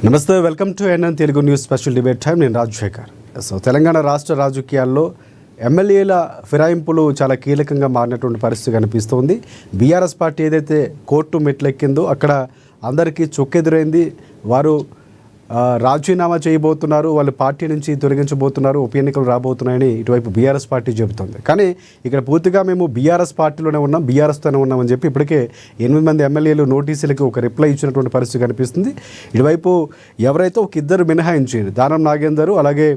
నమస్తే, welcome to NN Telugu news special debate time. నేను Rajasekhar. So Telangana రాష్ట్ర రాజకీయాల్లో ఎమ్మెల్యేల ఫిరాయింపులు చాలా కీలకంగా మారినటువంటి పరిస్థితి కనిపిస్తోంది. బీఆర్ఎస్ పార్టీ ఏదైతే కోర్టు మెట్లెక్కిందో అక్కడ అందరికీ చొక్కెదురైంది. వారు రాజీనామా చేయబోతున్నారు, వాళ్ళు పార్టీ నుంచి తొలగించబోతున్నారు, ఉప ఎన్నికలు రాబోతున్నాయని ఇటువైపు బీఆర్ఎస్ పార్టీ చెబుతుంది. కానీ ఇక్కడ పూర్తిగా మేము బీఆర్ఎస్ పార్టీలోనే ఉన్నాం, బీఆర్ఎస్తోనే ఉన్నామని చెప్పి ఇప్పటికే 8 మంది ఎమ్మెల్యేలు నోటీసులకి ఒక రిప్లై ఇచ్చినటువంటి పరిస్థితి కనిపిస్తుంది. ఇటువైపు ఎవరైతే ఒక ఇద్దరు మినహాయించారు, దానం నాగేందర్ అలాగే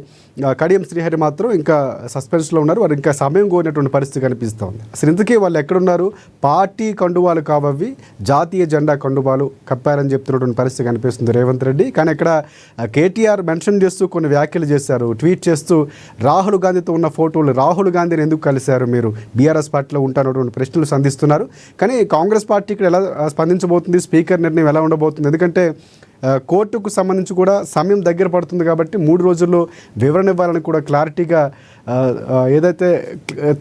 కడియం శ్రీహరి మాత్రం ఇంకా సస్పెన్స్లో ఉన్నారు. వారు ఇంకా సమయం కోరినటువంటి పరిస్థితి కనిపిస్తుంది. అసలు ఇంతకీ వాళ్ళు ఎక్కడున్నారు? పార్టీ కండువాలు కావవి జాతీయ జెండా కండువాలు కప్పారని చెప్తున్నటువంటి పరిస్థితి కనిపిస్తుంది రేవంత్ రెడ్డి. కానీ ఇక్కడ కేటీఆర్ మెన్షన్ చేస్తూ కొన్ని వ్యాఖ్యలు చేశారు, ట్వీట్ చేస్తూ రాహుల్ గాంధీతో ఉన్న ఫోటోలు, రాహుల్ గాంధీని ఎందుకు కలిశారు మీరు, బీఆర్ఎస్ పార్టీలో ఉంటారన్నటువంటి ప్రశ్నలు సంధిస్తున్నారు. కానీ కాంగ్రెస్ పార్టీ ఇక్కడ ఎలా స్పందించబోతుంది, స్పీకర్ నిర్ణయం ఎలా ఉండబోతుంది? ఎందుకంటే కోర్టుకు సంబంధించి కూడా సమయం దగ్గర పడుతుంది కాబట్టి 3 రోజుల్లో వివరణ ఇవ్వాలని కూడా క్లారిటీగా ఏదైతే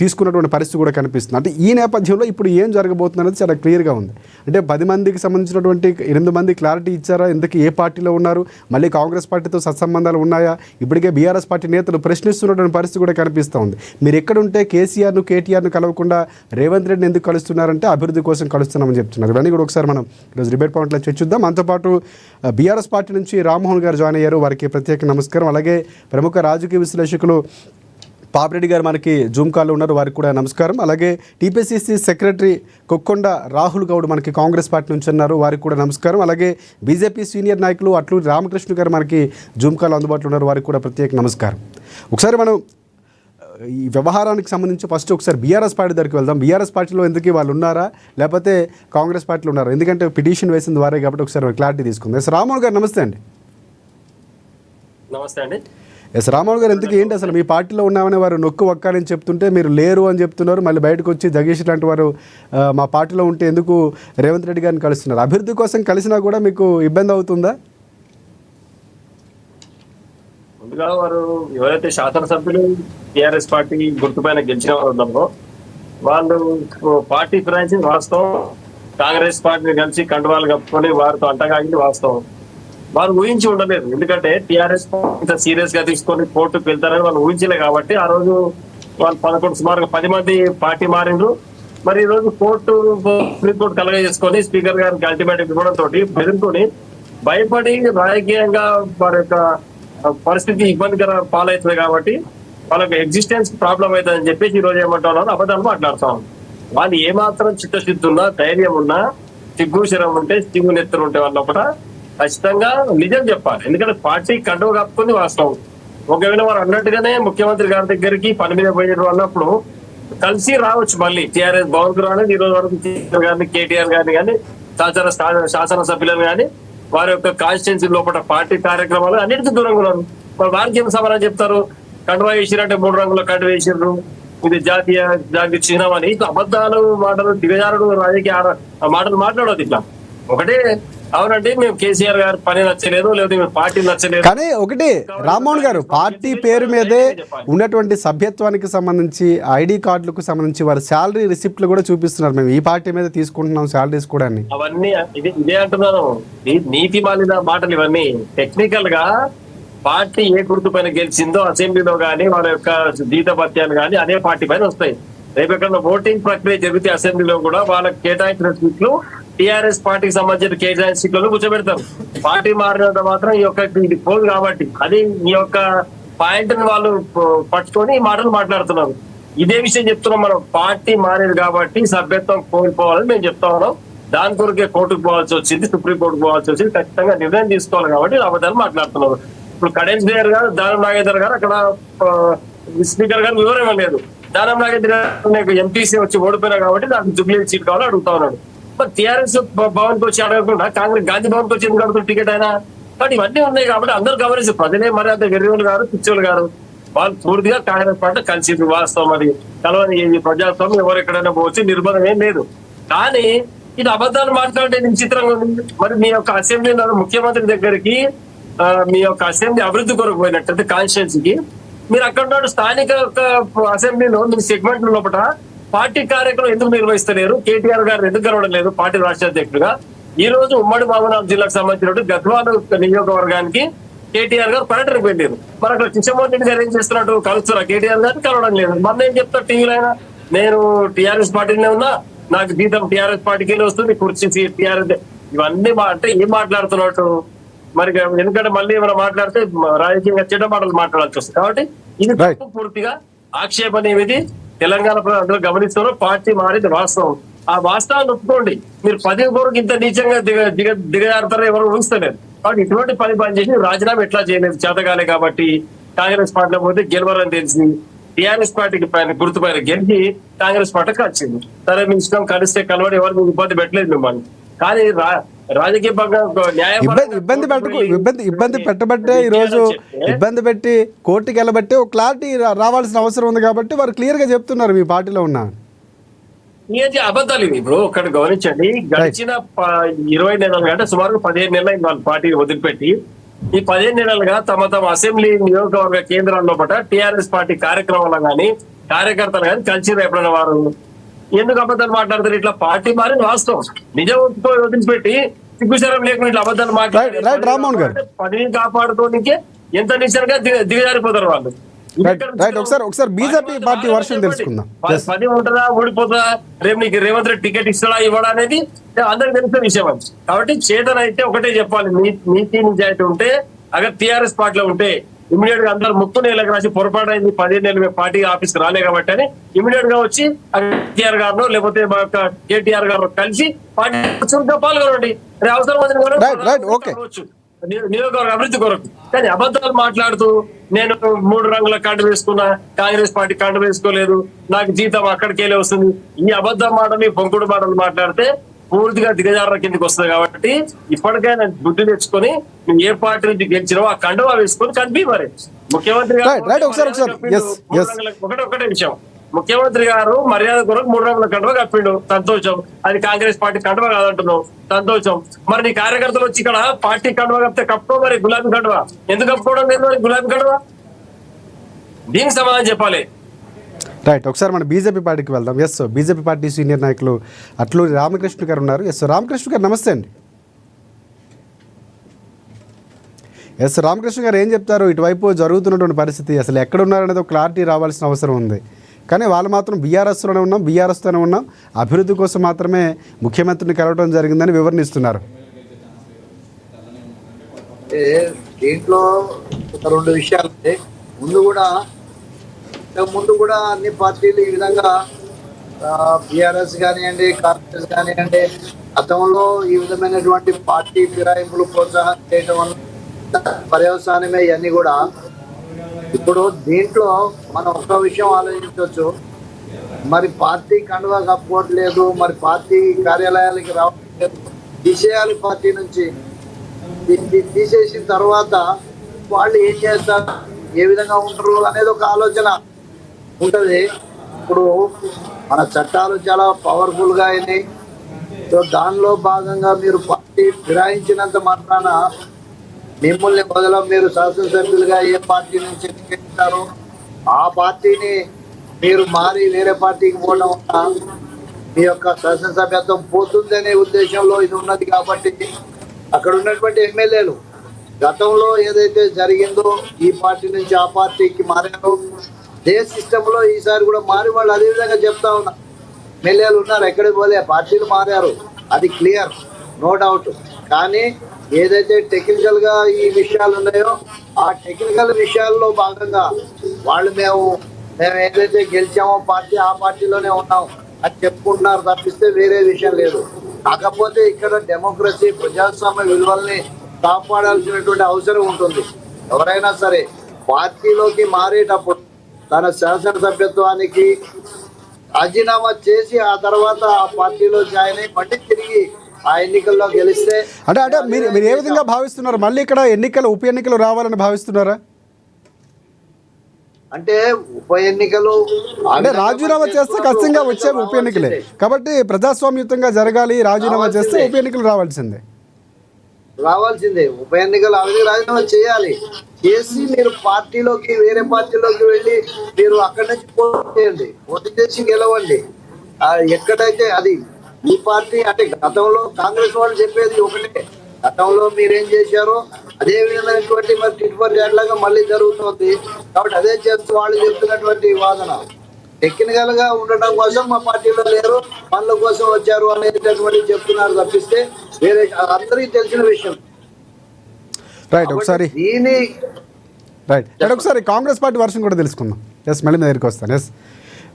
తీసుకున్నటువంటి పరిస్థితి కూడా కనిపిస్తుంది. అంటే ఈ నేపథ్యంలో ఇప్పుడు ఏం జరగబోతుంది అనేది చాలా క్లియర్గా ఉంది. అంటే 10 మందికి సంబంధించినటువంటి 8 మంది క్లారిటీ ఇచ్చారా, ఇంతకీ ఏ పార్టీలో ఉన్నారు, మళ్ళీ కాంగ్రెస్ పార్టీతో సత్సంబంధాలు ఉన్నాయా, ఇప్పటికే బీఆర్ఎస్ పార్టీ నేతలు ప్రశ్నిస్తున్నటువంటి పరిస్థితి కూడా కనిపిస్తూ ఉంది. మీరు ఎక్కడుంటే కేసీఆర్ను కేటీఆర్ను కలవకుండా రేవంత్ రెడ్డిని ఎందుకు కలుస్తున్నారంటే అభివృద్ధి కోసం కలుస్తున్నామని చెప్తున్నారు. ఇవన్నీ కూడా ఒకసారి మనం ఈరోజు డిబేట్ పాయింట్లో చర్చిద్దాం. అంతోపాటు బీఆర్ఎస్ పార్టీ నుంచి రామ్మోహన్ గారు జాయిన్ అయ్యారు, వారికి ప్రత్యేక నమస్కారం. అలాగే ప్రముఖ రాజకీయ విశ్లేషకులు పాపిరెడ్డి గారు మనకి జూమ్ కాల్లో ఉన్నారు, వారికి కూడా నమస్కారం. అలాగే టీపీసీసీ సెక్రటరీ కొక్కొండ రాహుల్ గౌడ్ మనకి కాంగ్రెస్ పార్టీ నుంచి ఉన్నారు, వారికి కూడా నమస్కారం. అలాగే బీజేపీ సీనియర్ నాయకులు అట్లూరి రామకృష్ణ గారు మనకి జూమ్ కాల్లో అందుబాటులో ఉన్నారు, వారికి కూడా ప్రత్యేక నమస్కారం. ఒకసారి మనం ఈ వ్యవహారానికి సంబంధించి ఫస్ట్ ఒకసారి బీఆర్ఎస్ పార్టీ దగ్గరికి వెళ్దాం. బీఆర్ఎస్ పార్టీలో ఎందుకు వాళ్ళు ఉన్నారా లేకపోతే కాంగ్రెస్ పార్టీలో ఉన్నారా? ఎందుకంటే పిటిషన్ వేసింది వారే కాబట్టి ఒకసారి క్లారిటీ తీసుకుందాం. ఎస్ రామ్మోహన్ గారు నమస్తే అండి. నమస్తే అండి. ఎస్ రామ్మోహన్ గారు, ఎందుకు ఏంటి అసలు మీ పార్టీలో ఉన్నామని వారు నొక్కు ఒక్కాలని చెప్తుంటే మీరు లేరు అని చెప్తున్నారు, మళ్ళీ బయటకు వచ్చి జగదీష్ లాంటి వారు మా పార్టీలో ఉంటే ఎందుకు రేవంత్ రెడ్డి గారిని కలుస్తున్నారు? అభివృద్ధి కోసం కలిసినా కూడా మీకు ఇబ్బంది అవుతుందా? ముందుగా వారు ఎవరైతే శాసనసభ్యులు టీఆర్ఎస్ పార్టీ గుర్తుపైన గెలిచిన ఉన్నారో వాళ్ళు పార్టీ ఫిరాయించింది వాస్తవం, కాంగ్రెస్ పార్టీని కలిసి కండువాలు కప్పుకొని వారితో అంటగాగింది వాస్తవం. వారు ఊహించి ఉండలేదు, ఎందుకంటే టీఆర్ఎస్ ఇంత సీరియస్ గా తీసుకొని కోర్టుకు వెళ్తారని వాళ్ళు ఊహించలే కాబట్టి ఆ రోజు వాళ్ళు సుమారుగా 10 మంది పార్టీ మారిండ్రు. మరి ఈ రోజు సుప్రీంకోర్టు కలగ చేసుకొని స్పీకర్ గారికి అల్టిమేటం ఇవ్వడంతో బెదిరించుకొని భయపడి రాజకీయంగా వారి యొక్క పరిస్థితి ఇబ్బందికర పాలవుతుంది కాబట్టి వాళ్ళకి ఎగ్జిస్టెన్స్ ప్రాబ్లం అవుతుందని చెప్పేసి ఈ రోజు ఏమంటున్నారు, అబద్ధాలు మాట్లాడుతాం. వాళ్ళు ఏమాత్రం చిత్తశుద్ధి ఉన్నా, ధైర్యం ఉన్నా, సిగ్గు శరం ఉంటే, సిగ్గు నెత్తరు ఉంటే వాళ్ళ కూడా ఖచ్చితంగా నిజం చెప్పాలి. ఎందుకంటే పార్టీ కండువ కప్పుకుంది వాస్తవం. ఒకవేళ వారు అన్నట్టుగానే ముఖ్యమంత్రి గారి దగ్గరికి పని మీద పోయేటప్పుడు అన్నప్పుడు కలిసి రావచ్చు, మళ్ళీ టీఆర్ఎస్ భవన్కు రాలేదు. ఈ రోజు వరకు గారిని, కేటీఆర్ గారిని కానీ, శాసనసభ్యులను కానీ వారి యొక్క కాన్స్టిట్యున్సీ లోపల పార్టీ కార్యక్రమాలు అన్నిటికీ దూరంగా ఉన్నారు. మరి వారికి ఏం సమాధానం చెప్తారు? కండువా వేసిరంటే 3 రంగుల కండువ వేసిర్రు, ఇది జాతీయ చిహ్నం అని ఇట్లా అబద్ధాలు మాటలు, దిగజారుడు రాజకీయ మాటలు మాట్లాడవద్దు. ఇట్లా ఒకటే అవునండి, మేము కేసీఆర్ గారి పని నచ్చలేదు, లేదా మేము పార్టీ నచ్చలేదు. కానీ ఒకటి రామ్మోహన్ గారు, పార్టీ పేరు మీదే ఉన్నటువంటి సభ్యత్వానికి సంబంధించి ఐడి కార్డులకు సంబంధించి వారి శాలరీ రిసిప్ట్లు కూడా చూపిస్తున్నారు, మేము ఈ పార్టీ మీద తీసుకుంటున్నాం శాలరీస్ కూడా. అవన్నీ ఇదే అంటున్నాను, నీతి మాలిన మాటలు ఇవన్నీ. టెక్నికల్ గా పార్టీ ఏ గుర్తు పైన గెలిచిందో అసెంబ్లీలో గానీ వాళ్ళ యొక్క జీతభత్యాలు గానీ అదే పార్టీ పైన వస్తాయి. రేపు ఎక్కడ ఓటింగ్ ప్రక్రియ జరిగితే అసెంబ్లీలో కూడా వాళ్ళకి కేటాయించిన సీట్లు టీఆర్ఎస్ పార్టీకి సంబంధించిన కేటాయించిన సీట్లను కూర్చోబెడతారు. పార్టీ మారినంత మాత్రం ఈ యొక్క ఇది పోదు కాబట్టి అది ఈ యొక్క పాయింట్ ని వాళ్ళు పట్టుకొని ఈ మాటలు మాట్లాడుతున్నారు. ఇదే విషయం చెప్తున్నాం మనం, పార్టీ మారేది కాబట్టి సభ్యత్వం కోల్పోవాలని మేము చెప్తా ఉన్నాం. దాని కొరకే కోర్టుకు పోవాల్సి వచ్చింది, సుప్రీంకోర్టుకు పోవాల్సి వచ్చింది. ఖచ్చితంగా నిర్ణయం తీసుకోవాలి కాబట్టి అబద్ధాలు మాట్లాడుతున్నారు. ఇప్పుడు కడియం శ్రీహరి గారు, దానం నాగేందర్ గారు అక్కడ స్పీకర్ గారు వివరం ఇవ్వలేదు. దానం నాగేందర్ గారు ఎంపీసీ వచ్చి ఓడిపోయినా కాబట్టి నాకు జూబ్లీ సీట్ కావాలని అడుగుతా ఉన్నాడు. మరి టీఆర్ఎస్ భవన్ కి వచ్చి అడగకుండా కాంగ్రెస్ గాంధీ భవన్ కి వచ్చి ఎందుకు అడుగుతుంది టికెట్ అయినా? కాబట్టి ఇవన్నీ ఉన్నాయి కాబట్టి అందరూ గమనించారు. ప్రజలే మరి అంత వెర్రివులు గారు, పిచ్చోళ్ళు గారు, వాళ్ళు పూర్తిగా కాంగ్రెస్ పార్టీ కలిసి వాస్తవం. అది కలవని ప్రజాస్వామ్యం ఎవరు ఎక్కడైనా పోవచ్చు, నిర్బంధం ఏం లేదు. కానీ ఇది అబద్ధాలు మాట్లాడే విచిత్రంగా ఉంది. మరి మీ యొక్క అసెంబ్లీలో ముఖ్యమంత్రి దగ్గరికి మీ యొక్క అసెంబ్లీ అభివృద్ధి కొరకు పోయినట్టయితే కాన్స్టిట్యున్సీకి మీరు అక్కడ స్థానిక అసెంబ్లీలో మీ సెగ్మెంట్ లోపల పార్టీ కార్యక్రమం ఎందుకు నిర్వహిస్తలేరు? కేటీఆర్ గారు ఎందుకు కలవడం లేదు పార్టీ రాష్ట్ర అధ్యక్షుడుగా? ఈ రోజు ఉమ్మడి మహబూబ్నగర్ జిల్లాకు సంబంధించినట్టు గద్వాల నియోజకవర్గానికి కేటీఆర్ గారు పర్యటనకు వెళ్ళారు. మరి అక్కడ కిషన్మోహన్ రెడ్డి గారు ఏం చేస్తున్నట్టు కలుస్తున్నా కేటీఆర్ గారిని కలవడం లేదు. మన ఏం చెప్తారు టీవీలో అయినా, నేను టీఆర్ఎస్ పార్టీలోనే ఉన్నా, నాకు జీతం టీఆర్ఎస్ పార్టీకి వస్తుంది, కుర్చీ టీఆర్ఎస్, ఇవన్నీ అంటే ఏం మాట్లాడుతున్నట్టు. మరి ఎందుకంటే మళ్ళీ ఏమైనా మాట్లాడితే రాజకీయంగా చెడ్డ మాటలు మాట్లాడాల్సి వస్తుంది. కాబట్టి ఇది తప్పు, పూర్తిగా ఆక్షేపణ ఏమిది తెలంగాణ ప్రజలు గమనిస్తున్నారు. పార్టీ మారింది వాస్తవం, ఆ వాస్తవాన్ని ఒప్పుకోండి. మీరు పది కోరకు ఇంత నీచంగా దిగజారుతారో ఎవరు ఊహిస్తలేరు. కాబట్టి ఇటువంటి పని చేసి రాజీనామా ఎట్లా చేయలేదు, చేతగాలే. కాబట్టి కాంగ్రెస్ పార్టీలో పోతే గెలవరని తెలిసి టీఆర్ఎస్ పార్టీకి పైన గుర్తుపైన గెలిచి కాంగ్రెస్ పార్టీకి వచ్చింది. సరే మీ ఇష్టం, కలిస్తే కలవడం, ఎవరు ఇబ్బంది పెట్టలేదు మిమ్మల్ని. కానీ రాజకీయ ఇబ్బంది పెట్టబట్టే ఈ రోజు ఇబ్బంది పెట్టి కోర్టుకి వెళ్ళబట్టే ఒక క్లారిటీ రావాల్సిన అవసరం ఉంది. కాబట్టి వారు క్లియర్ గా చెప్తున్నారు మీ పార్టీలో ఉన్న అబద్ధాలు ఇవి. ఇప్పుడు ఒకటి గమనించండి, గడిచిన 20 నెలలు అంటే సుమారు 15 నెలలు వాళ్ళ పార్టీని వదిలిపెట్టి ఈ 15 నెలలుగా తమ అసెంబ్లీ నియోజకవర్గ కేంద్రాల్లో పట్ల టీఆర్ఎస్ పార్టీ కార్యక్రమాలు కానీ కార్యకర్తలు కానీ కలిసి రేపడిన వారు ఎందుకు అబద్ధాలు మాట్లాడతారు? ఇట్లా పార్టీ మారిన వాస్తవం, నిజం వదిలిపెట్టి సిగ్గుశరం లేకుండా ఇట్లా అబద్ధాలు మాట్లాడారు. పదవిని కాపాడుకోనికే ఎంత నిశ్చయంగా దిగజారిపోతారు వాళ్ళు. ఒకసారి బీజేపీ పార్టీ వర్షన్ తెలుసుకుందాం. 10 ఉంటుందా, ఓడిపోతుందా, రేపు నీకు రేవంత్ రెడ్డి టికెట్ ఇస్తాడా ఇవ్వడా అనేది అందరికి తెలిసిన విషయం అది. కాబట్టి చేతన అయితే ఒకటే చెప్పాలి, నీతి నిజాయితీ ఉంటే అగర్ టీఆర్ఎస్ పార్టీలో ఉంటే ఇమీడియట్ గా అందరు ముక్కు నేలకు రాసి పొరపాటు అయింది 15 నెలలు పార్టీ ఆఫీస్ రాలే కాబట్టి అని ఇమీడియట్ గా వచ్చి కేటీఆర్ గారు లేకపోతే కేటీఆర్ గారు కలిసి పార్టీ పాల్గొనండి. అవసరం నియోజకవర్గ అభివృద్ధి కొరకు. కానీ అబద్ధాలు మాట్లాడుతూ నేను 3 రంగుల కండు వేసుకున్నా, కాంగ్రెస్ పార్టీ కండు వేసుకోలేదు, నాకు జీతం అక్కడికెళ్ళి వస్తుంది, ఈ అబద్ధం మాటలు పొంకుడు మాటలు మాట్లాడితే పూర్తిగా దిగజార కిందకి వస్తుంది. కాబట్టి ఇప్పటికైనా బుద్ధి తెచ్చుకొని నువ్వు ఏ పార్టీ నుంచి గెలిచినావో ఆ కండువా వేసుకొని కనిపి. మరి ముఖ్యమంత్రి ఒకటే విషయం, ముఖ్యమంత్రి గారు మర్యాద కొరకు 3 రంగుల కండువా కప్పిండు, సంతోషం. అది కాంగ్రెస్ పార్టీ కండువా కాదంటున్నావు, సంతోషం. మరి నీ కార్యకర్తలు వచ్చి ఇక్కడ పార్టీ కండువా కప్పితే కప్పుకో, మరి గులాబీ కండువా ఎందుకు కప్పుకోవడం లేదు? మరి గులాబీ కండువా దీనికి సమాధానం చెప్పాలి. రైట్, ఒకసారి మన బీజేపీ పార్టీకి వెళ్దాం. ఎస్, బీజేపీ పార్టీ సీనియర్ నాయకులు అట్లూరి రామకృష్ణ గారు ఉన్నారు. ఎస్ రామకృష్ణ గారు, నమస్తే అండి. ఎస్ రామకృష్ణ గారు ఏం చెప్తారు? ఇటువైపు జరుగుతున్నటువంటి పరిస్థితి అసలు ఎక్కడ ఉన్నారనేది ఒక క్లారిటీ రావాల్సిన అవసరం ఉంది. కానీ వాళ్ళు మాత్రం బీఆర్ఎస్లోనే ఉన్నాం, బీఆర్ఎస్తోనే ఉన్నాం, అభివృద్ధి కోసం మాత్రమే ముఖ్యమంత్రిని కలవడం జరిగిందని వివరణిస్తున్నారు. దీంట్లో ఒక 2 విషయాలు ఉంటాయి. ముందు కూడా అన్ని పార్టీలు ఈ విధంగా బీఆర్ఎస్ కానివ్వండి, కాంగ్రెస్ కానివ్వండి, గతంలో ఈ విధమైనటువంటి పార్టీ ఫిరాయింపులు ప్రోత్సాహం చేయడం వల్ల పర్యవసానమే ఇవన్నీ కూడా. ఇప్పుడు దీంట్లో మనం ఒక విషయం ఆలోచించవచ్చు, మరి పార్టీ కండువా కప్పుకోవట్లేదు, మరి పార్టీ కార్యాలయాలకి రావట్లేదు, తీసేయాలి పార్టీ నుంచి. తీసేసిన తర్వాత వాళ్ళు ఏం చేస్తారు, ఏ విధంగా ఉంటారు అనేది ఒక ఆలోచన ఉంటుంది. ఇప్పుడు మన చట్టాలు చాలా పవర్ఫుల్గా అయినాయి. సో దానిలో భాగంగా మీరు పార్టీ ఫిరాయించినంత మాత్రాన మిమ్మల్ని బదులు మీరు శాసనసభ్యులుగా ఏ పార్టీ నుంచి ఎన్నికైతారో ఆ పార్టీని మీరు మారి వేరే పార్టీకి పోవడం వల్ల మీ యొక్క శాసనసభ్యత్వం పోతుందనే ఉద్దేశంలో ఇది ఉన్నది. కాబట్టి అక్కడ ఉన్నటువంటి ఎమ్మెల్యేలు గతంలో ఏదైతే జరిగిందో ఈ పార్టీ నుంచి ఆ పార్టీకి మారారో అదే సిస్టంలో ఈసారి కూడా మారి వాళ్ళు అదే విధంగా చెప్తా ఉన్నారు. ఎమ్మెల్యేలు ఉన్నారు, ఎక్కడికి పోలే, పార్టీలు మారారు, అది క్లియర్, నో డౌట్. కానీ ఏదైతే టెక్నికల్ గా ఈ విషయాలు ఉన్నాయో ఆ టెక్నికల్ విషయాల్లో భాగంగా వాళ్ళు మేము ఏదైతే గెలిచామో పార్టీ ఆ పార్టీలోనే ఉన్నాం అని చెప్పుకుంటున్నారు తప్పిస్తే వేరే విషయం లేదు. కాకపోతే ఇక్కడ డెమోక్రసీ, ప్రజాస్వామ్య విలువల్ని కాపాడాల్సినటువంటి అవసరం ఉంటుంది. ఎవరైనా సరే పార్టీలోకి మారేటప్పుడు తన శాసనసభ్యత్వానికి రాజీనామా చేసి ఆ తర్వాత ఆ పార్టీలో జాయిన్ అయ్యి మళ్ళీ తిరిగి ఆ ఎన్నికల్లో గెలిస్తే అంటే మీరు ఏ విధంగా భావిస్తున్నారు? మళ్ళీ ఇక్కడ ఉప ఎన్నికలు రావాలని భావిస్తున్నారా? అంటే ఉప ఎన్నికలు అంటే రాజీనామా చేస్తే ఖచ్చితంగా వచ్చే ఉప ఎన్నికలే కాబట్టి ప్రజాస్వామ్యుతంగా జరగాలి. రాజీనామా చేస్తే ఉప ఎన్నికలు రావాల్సిందే. ఉప ఎన్నికలు ఆ విధంగా రాజీనామా చేయాలి. చేసి మీరు పార్టీలోకి వేరే పార్టీలోకి వెళ్ళి మీరు అక్కడి నుంచి పోటీ చేయండి, పోటీ చేసి గెలవండి. ఎక్కడైతే అది మీ పార్టీ అంటే గతంలో కాంగ్రెస్ వాళ్ళు చెప్పేది ఒకటే, గతంలో మీరేం చేశారో అదే విధమైనటువంటి మరి టిట్ ఫర్ టాట్ లాగా మళ్ళీ జరుగుతుంది. కాబట్టి అదే చేస్తూ వాళ్ళు చెప్తున్నటువంటి వాదన టెక్నికల్ గా ఉండటం కోసం మా పార్టీలో లేరు, పనుల కోసం వచ్చారు అనేటటువంటి చెప్తున్నారు తప్పిస్తే వేరే అందరికీ తెలిసిన విషయం. రైట్ ఒకసారి దీని రైట్ ఒకసారి కాంగ్రెస్ పార్టీ వర్షన్ కూడా తెలుసుకుందాం. ఎస్ మళ్ళీ మీ దగ్గరికి వస్తాను. ఎస్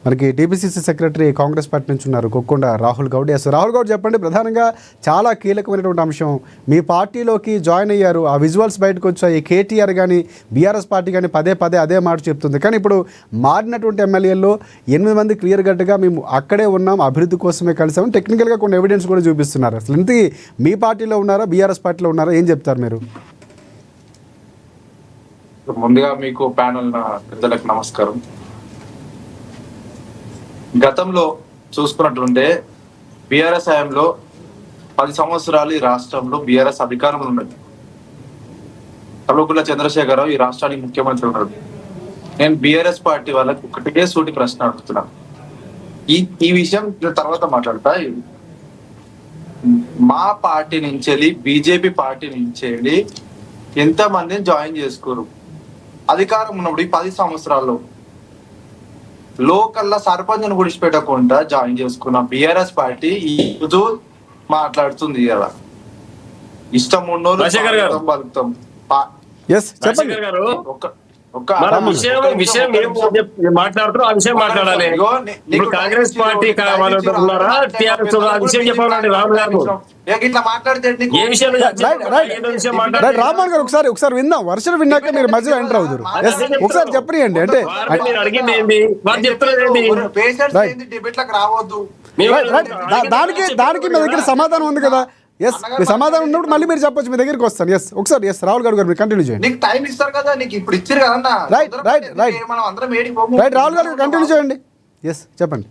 మనకి టీపీసీసీ సెక్రటరీ కాంగ్రెస్ పార్టీ నుంచి ఉన్నారు కొక్కొండ రాహుల్ గౌడ్. ఎస్ రాహుల్ గౌడ్ చెప్పండి, ప్రధానంగా చాలా కీలకమైనటువంటి అంశం మీ పార్టీలోకి జాయిన్ అయ్యారు, ఆ విజువల్స్ బయటకు వచ్చాయి. కేటీఆర్ కానీ బీఆర్ఎస్ పార్టీ కానీ పదే పదే అదే మాట చెప్తుంది. కానీ ఇప్పుడు మారినటువంటి ఎమ్మెల్యేల్లో 8 మంది క్లియర్ కట్గా మేము అక్కడే ఉన్నాం, అభివృద్ధి కోసమే కలిసాము, టెక్నికల్గా కొన్ని ఎవిడెన్స్ కూడా చూపిస్తున్నారు. అసలు ఇంతకీ మీ పార్టీలో ఉన్నారా బీఆర్ఎస్ పార్టీలో ఉన్నారా, ఏం చెప్తారు మీరు? ముందుగా మీకు ప్యానల్ పెద్దలకు నమస్కారం. గతంలో చూసుకున్నట్టుంటే బీఆర్ఎస్ హయాంలో 10 సంవత్సరాలు ఈ రాష్ట్రంలో బీఆర్ఎస్ అధికారంలో ఉన్నది. కల్వకుంట్ల చంద్రశేఖరరావు ఈ రాష్ట్రానికి ముఖ్యమంత్రి ఉన్నాడు. నేను బీఆర్ఎస్ పార్టీ వాళ్ళకి ఒకటే సూటి ప్రశ్న అడుగుతున్నాను. ఈ విషయం తర్వాత మాట్లాడతా. మా పార్టీ నుంచి వెళ్ళి బీజేపీ పార్టీ నుంచి వెళ్ళి ఎంత మందిని జాయిన్ చేసుకోరు అధికారం ఉన్నప్పుడు ఈ 10 సంవత్సరాల్లో లోకల్లా సర్పంచ్ను గుడిచిపెట్టకుండా జాయిన్ చేసుకున్న బీఆర్ఎస్ పార్టీ ఈ రోజు మాట్లాడుతుంది కదా, ఇష్టం ఉన్నోళ్ళు బలుగుతాం. విషయం మాట్లాడుతున్నారు, ఆ విషయం మాట్లాడాలి. ఇప్పుడు కాంగ్రెస్ పార్టీ ఉన్నారా టీఆర్ఎస్ ఆ విషయం చెప్పాలండి. రాహుల్ గారు ఇట్లా మాట్లాడితే ఏ విషయం రామన్ గారు ఒకసారి విందాం, వర్షం విన్నాక మీరు మధ్యలో ఎంటర్ అవుతారు. ఒకసారి చెప్పండి అంటే అడిగింది ఏంటి, వాళ్ళు చెప్తున్నారు ఏంటి, డిబేట్లకు రావద్దు. దానికి మీ దగ్గర సమాధానం ఉంది కదా. ఎస్ మీ సమాధానం ఉన్నప్పుడు మళ్ళీ మీరు చెప్పొచ్చు, మీ దగ్గరికి వస్తాను. ఎస్ ఒకసారి ఎస్ రాహుల్ గారు మీరు కంటిన్యూ చేయండి. నీకు టైం ఇస్తారు కదా, నీకు ఇప్పుడు ఇచ్చారు కదా. మనం అందరం రైట్ రాహుల్ గారు కంటిన్యూ చేయండి. ఎస్ చెప్పండి.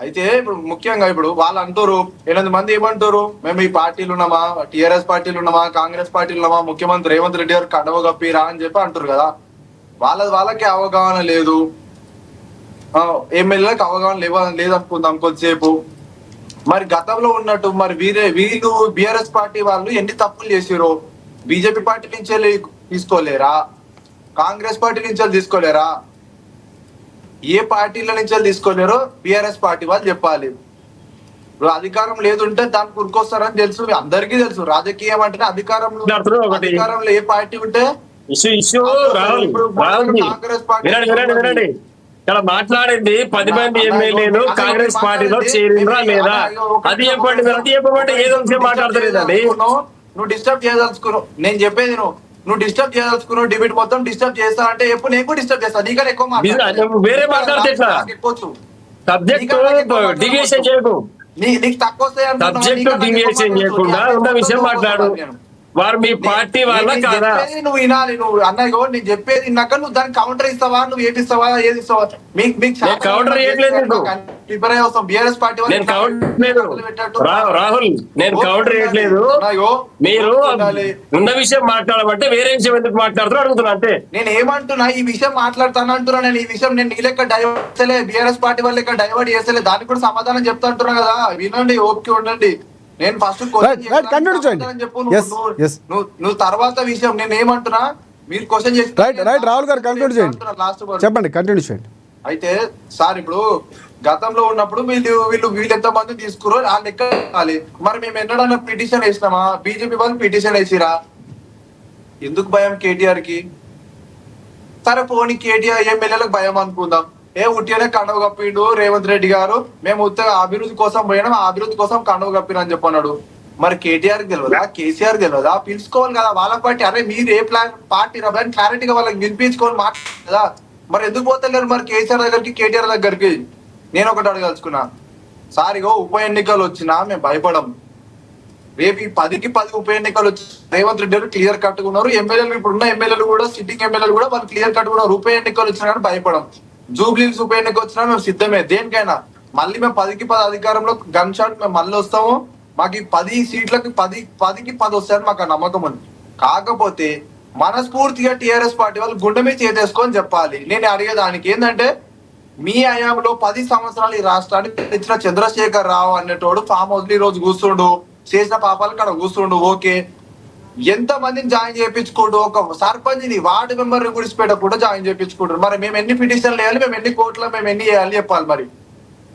అయితే ఇప్పుడు ముఖ్యంగా ఇప్పుడు వాళ్ళు అంటారు 8 మంది ఏమంటారు, మేము ఈ పార్టీలు ఉన్నామా, టీఆర్ఎస్ పార్టీలు ఉన్నామా, కాంగ్రెస్ పార్టీలు ఉన్నామా, ముఖ్యమంత్రి రేవంత్ రెడ్డి గారు కండవ కప్పిరా అని చెప్పి అంటారు కదా. వాళ్ళకి అవగాహన లేదు, ఎమ్మెల్యేలకు అవగాహన లేదనుకుందాం కొద్దిసేపు. మరి గతంలో ఉన్నట్టు మరి వీళ్ళు బీఆర్ఎస్ పార్టీ వాళ్ళు ఎన్ని తప్పులు చేసిరో బీజేపీ పార్టీ నుంచి వెళ్ళి తీసుకోలేరా, కాంగ్రెస్ పార్టీ నుంచి వెళ్ళి తీసుకోలేరా, ఏ పార్టీల నుంచి వెళ్ళి తీసుకోలేరో బీఆర్ఎస్ పార్టీ వాళ్ళు చెప్పాలి. ఇప్పుడు అధికారం లేదుంటే దానికి ఉరికొస్తారని తెలుసు, అందరికీ తెలుసు. రాజకీయం అంటేనే అధికారంలో ఏ పార్టీ ఉంటే కాంగ్రెస్ పార్టీ ఇక్కడ మాట్లాడింది 10 మంది ఎమ్మెల్యేలు కాంగ్రెస్ పార్టీలో చేరిందా లేదా అది చెప్పండి. అది చెప్పమంటే ఏదో విషయం మాట్లాడతలేదండి. నువ్వు డిస్టర్బ్ చేయదలుచుకున్నావు, నేను చెప్పేది నువ్వు డిస్టర్బ్ చేయదలుచుకున్నావు, డిబేట్ మొత్తం డిస్టర్బ్ చేస్తా అంటే ఎప్పుడు నేను కూడా డిస్టర్బ్ చేస్తా. నీకన్నా ఎక్కువ వేరే మాట్లాడితే సబ్జెక్ట్ డివియేషన్ చేయకు, నీకు తక్కువ సబ్జెక్ట్ డివియేషన్ చేయకుండా ఉన్న విషయం మాట్లాడు. వారు మీ పార్టీ వాళ్ళ కాదా? నువ్వు వినాలి, నువ్వు అన్నయ్యో నేను చెప్పేది విన్నాక నువ్వు దానికి కౌంటర్ ఇస్తావా, నువ్వు ఏమిస్తావా, ఏది ఇస్తావా? కౌంటర్ బీఆర్ఎస్ పార్టీ రాహుల్ నేను కౌంటర్ చేయట్లేదు. మీరు ఉన్న విషయం మాట్లాడమంటే వేరే విషయం ఎందుకు మాట్లాడుతున్నా అడుగుతున్నా అంతే. నేను ఏమంటున్నా, ఈ విషయం మాట్లాడుతాను అంటున్నా. నేను ఈ విషయం నేను నీ లెక్క డైవర్ట్ చేసలే, బీఆర్ఎస్ పార్టీ వాళ్ళ లెక్క డైవర్ట్ చేసలే, దానికి కూడా సమాధానం చెప్తా అంటున్నా కదా. వినండి, ఓపిక ఉండండి. నేను ఫస్ట్ నువ్వు తర్వాత విషయం నేను ఏమంటున్నా మీరు క్వశ్చన్ చేసి రాహుల్ గారు కంక్లూడ్ చేయండి, చెప్పండి కంటిన్యూ చేయండి. అయితే సార్ ఇప్పుడు గతంలో ఉన్నప్పుడు వీళ్ళు ఎంత మంది తీసుకురో ఆ లెక్క కావాలి. మరి మేము ఎన్నడన్నా పిటిషన్ వేసినామా? బీజేపీ వాళ్ళు పిటిషన్ వేసిరా? ఎందుకు భయం కేటీఆర్ కి? సరే పోనీ కేటీఆర్ ఎమ్మెల్యేలకు భయం అనుకుందాం. ఉట్టినే కండవ కప్పిండు రేవంత్ రెడ్డి గారు, మేము ఉత్తగా అభివృద్ధి కోసం పోయినాం, ఆ అభివృద్ధి కోసం కండవ కప్పిన అని చెప్పన్నాడు. మరి కేటీఆర్ తెలియదా, కేసీఆర్ తెలియదా? పిలుచుకోవాలి కదా వాళ్ళ పార్టీ. అరే మీరు ఏ ప్లాన్ పార్టీ రాని క్లారిటీగా వాళ్ళకి వినిపించుకొని మాట్లాడారు కదా. మరి ఎందుకు పోతలేరు మరి కేసీఆర్ దగ్గరికి, కేటీఆర్ దగ్గరికి? నేను ఒకటి అడగలుచుకున్నా సార్, ఇగో ఉప ఎన్నికలు వచ్చినా మేము భయపడం. రేపు ఈ 10కి 10 ఉప ఎన్నికలు వచ్చి రేవంత్ రెడ్డి గారు క్లియర్ కట్టుకున్నారు. ఎమ్మెల్యేలు ఇప్పుడున్న ఎమ్మెల్యేలు కూడా, సిట్టింగ్ ఎమ్మెల్యేలు కూడా వాళ్ళు క్లియర్ కట్టుకున్నారు. ఉప ఎన్నికలు వచ్చినా కానీ భయపడం. జూబ్లీస్ ఉప ఎన్నిక వచ్చినా మేము సిద్ధమే దేనికైనా. మళ్ళీ మేము 10కి 10 అధికారంలో గన్ షాట్ మేము మళ్ళీ వస్తాము. మాకు ఈ 10 సీట్లకి 10కి 10 వస్తాయని మాకు నమ్మకం ఉంది. కాకపోతే మనస్ఫూర్తిగా టీఆర్ఎస్ పార్టీ వాళ్ళు గుండె మీద చేసేసుకొని చెప్పాలి. నేను అడిగేదానికి ఏంటంటే మీ హయాంలో 10 సంవత్సరాలు ఈ రాష్ట్రానికి ఇచ్చిన చంద్రశేఖర్ రావు అనేటోడు ఫామ్ హౌస్ ఈ రోజు కూర్చుండు, చేసిన పాపాలు కాడ కూర్చుండు. ఓకే, ఎంత మందిని జాయిన్ చేయించుకోడు, ఒక సర్పంచ్ ని వార్డు మెంబర్ గుడిసిపేట కూడా జాయిన్ చేయించుకుంటారు. మరి మేము ఎన్ని పిటిషన్లు వేయాలి, మేము ఎన్ని కోర్టులో మేము ఎన్ని చేయాలి చెప్పాలి. మరి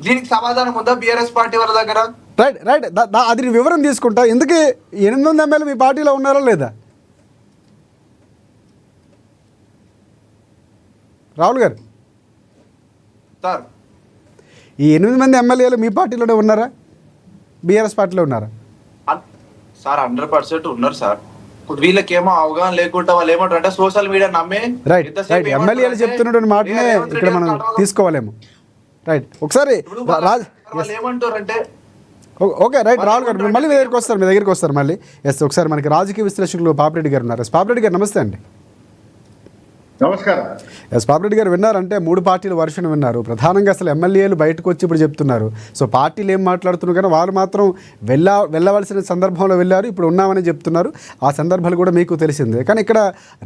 దీనికి సమాధానం ఉందా బీఆర్ఎస్ పార్టీ వాళ్ళ దగ్గర? రైట్ రైట్ అది వివరం తీసుకుంటా. ఎందుకు 800 ఎమ్మెల్యే మీ పార్టీలో ఉన్నారా లేదా రాహుల్ గారు? సార్ ఈ 8 మంది ఎమ్మెల్యేలు మీ పార్టీలోనే ఉన్నారా, బీఆర్ఎస్ పార్టీలో ఉన్నారా? సార్ 100% ఉన్నారు సార్. ఇప్పుడు వీళ్ళకేమో అవగాహన లేకుండా వాళ్ళు ఏమంటారు అంటే సోషల్ మీడియా నమ్మే రైట్ రైట్ ఎమ్మెల్యేలు చెప్తున్నటువంటి మాటనే ఇక్కడ మనం తీసుకోవాలేమో. రైట్ ఒకసారి వాళ్ళు ఏమంటారంటే ఓకే రైట్ రాహుల్ గారు మళ్ళీ మీ దగ్గరికి వస్తారు మళ్ళీ. ఎస్ ఒకసారి మనకి రాజకీయ విశ్లేషకులు పాపిరెడ్డి గారు ఉన్నారు. పాపిరెడ్డి గారు నమస్తే అండి. నమస్కారం. ఎస్ పాపిరెడ్డి గారు విన్నారంటే 3 పార్టీల వర్షన్ విన్నారు. ప్రధానంగా అసలు ఎమ్మెల్యేలు బయటకు వచ్చి ఇప్పుడు చెప్తున్నారు. సో పార్టీలు ఏం మాట్లాడుతున్నారు కానీ వాళ్ళు మాత్రం వెళ్ళవలసిన సందర్భంలో వెళ్ళారు, ఇప్పుడు ఉన్నామని చెప్తున్నారు. ఆ సందర్భాలు కూడా మీకు తెలిసిందే. కానీ ఇక్కడ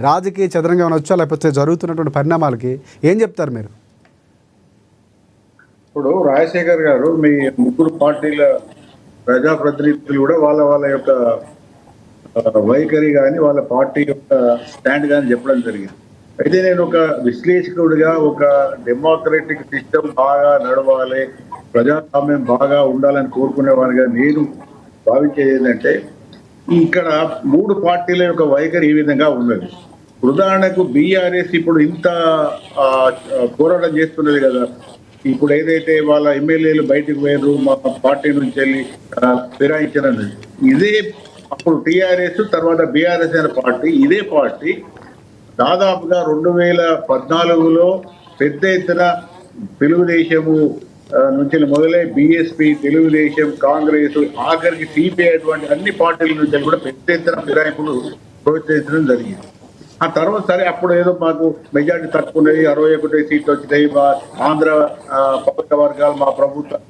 రాజకీయ చదరంగా అనొచ్చా లేకపోతే జరుగుతున్నటువంటి పరిణామాలకి ఏం చెప్తారు మీరు? ఇప్పుడు రాజశేఖర్ గారు మీ 3 పార్టీల ప్రజాప్రతినిధులు కూడా వాళ్ళ యొక్క వైఖరి కానీ వాళ్ళ పార్టీ యొక్క స్టాండ్ కానీ చెప్పడం జరిగింది. అయితే నేను ఒక విశ్లేషకుడిగా ఒక డెమోక్రటిక్ సిస్టమ్ బాగా నడవాలి, ప్రజాస్వామ్యం బాగా ఉండాలని కోరుకునేవాడిగా నేను భావించేది ఏంటంటే ఇక్కడ 3 పార్టీల యొక్క వైఖరి ఈ విధంగా ఉన్నది. ఉదాహరణకు బీఆర్ఎస్ ఇప్పుడు ఇంత పోరాటం చేస్తున్నది కదా. ఇప్పుడు ఏదైతే వాళ్ళ ఎమ్మెల్యేలు బయటకు పోయారు మా పార్టీ నుంచి వెళ్ళి ఫిరాయించినది, ఇదే అప్పుడు టీఆర్ఎస్ తర్వాత బీఆర్ఎస్ అనే పార్టీ, ఇదే పార్టీ దాదాపుగా 2014లో పెద్ద ఎత్తున తెలుగుదేశము నుంచి మొదలై బీఎస్పీ, తెలుగుదేశం, కాంగ్రెస్, ఆఖరికి సిపిఐ అటువంటి అన్ని పార్టీల నుంచి కూడా పెద్ద ఎత్తున ఫిరాయింపులు ప్రోత్సహించడం జరిగింది. ఆ తర్వాత సరే అప్పుడు ఏదో మాకు మెజార్టీ తక్కువ ఉన్నది, 61 సీట్లు వచ్చినాయి, మా ఆంధ్ర పౌర వర్గాలు మా ప్రభుత్వం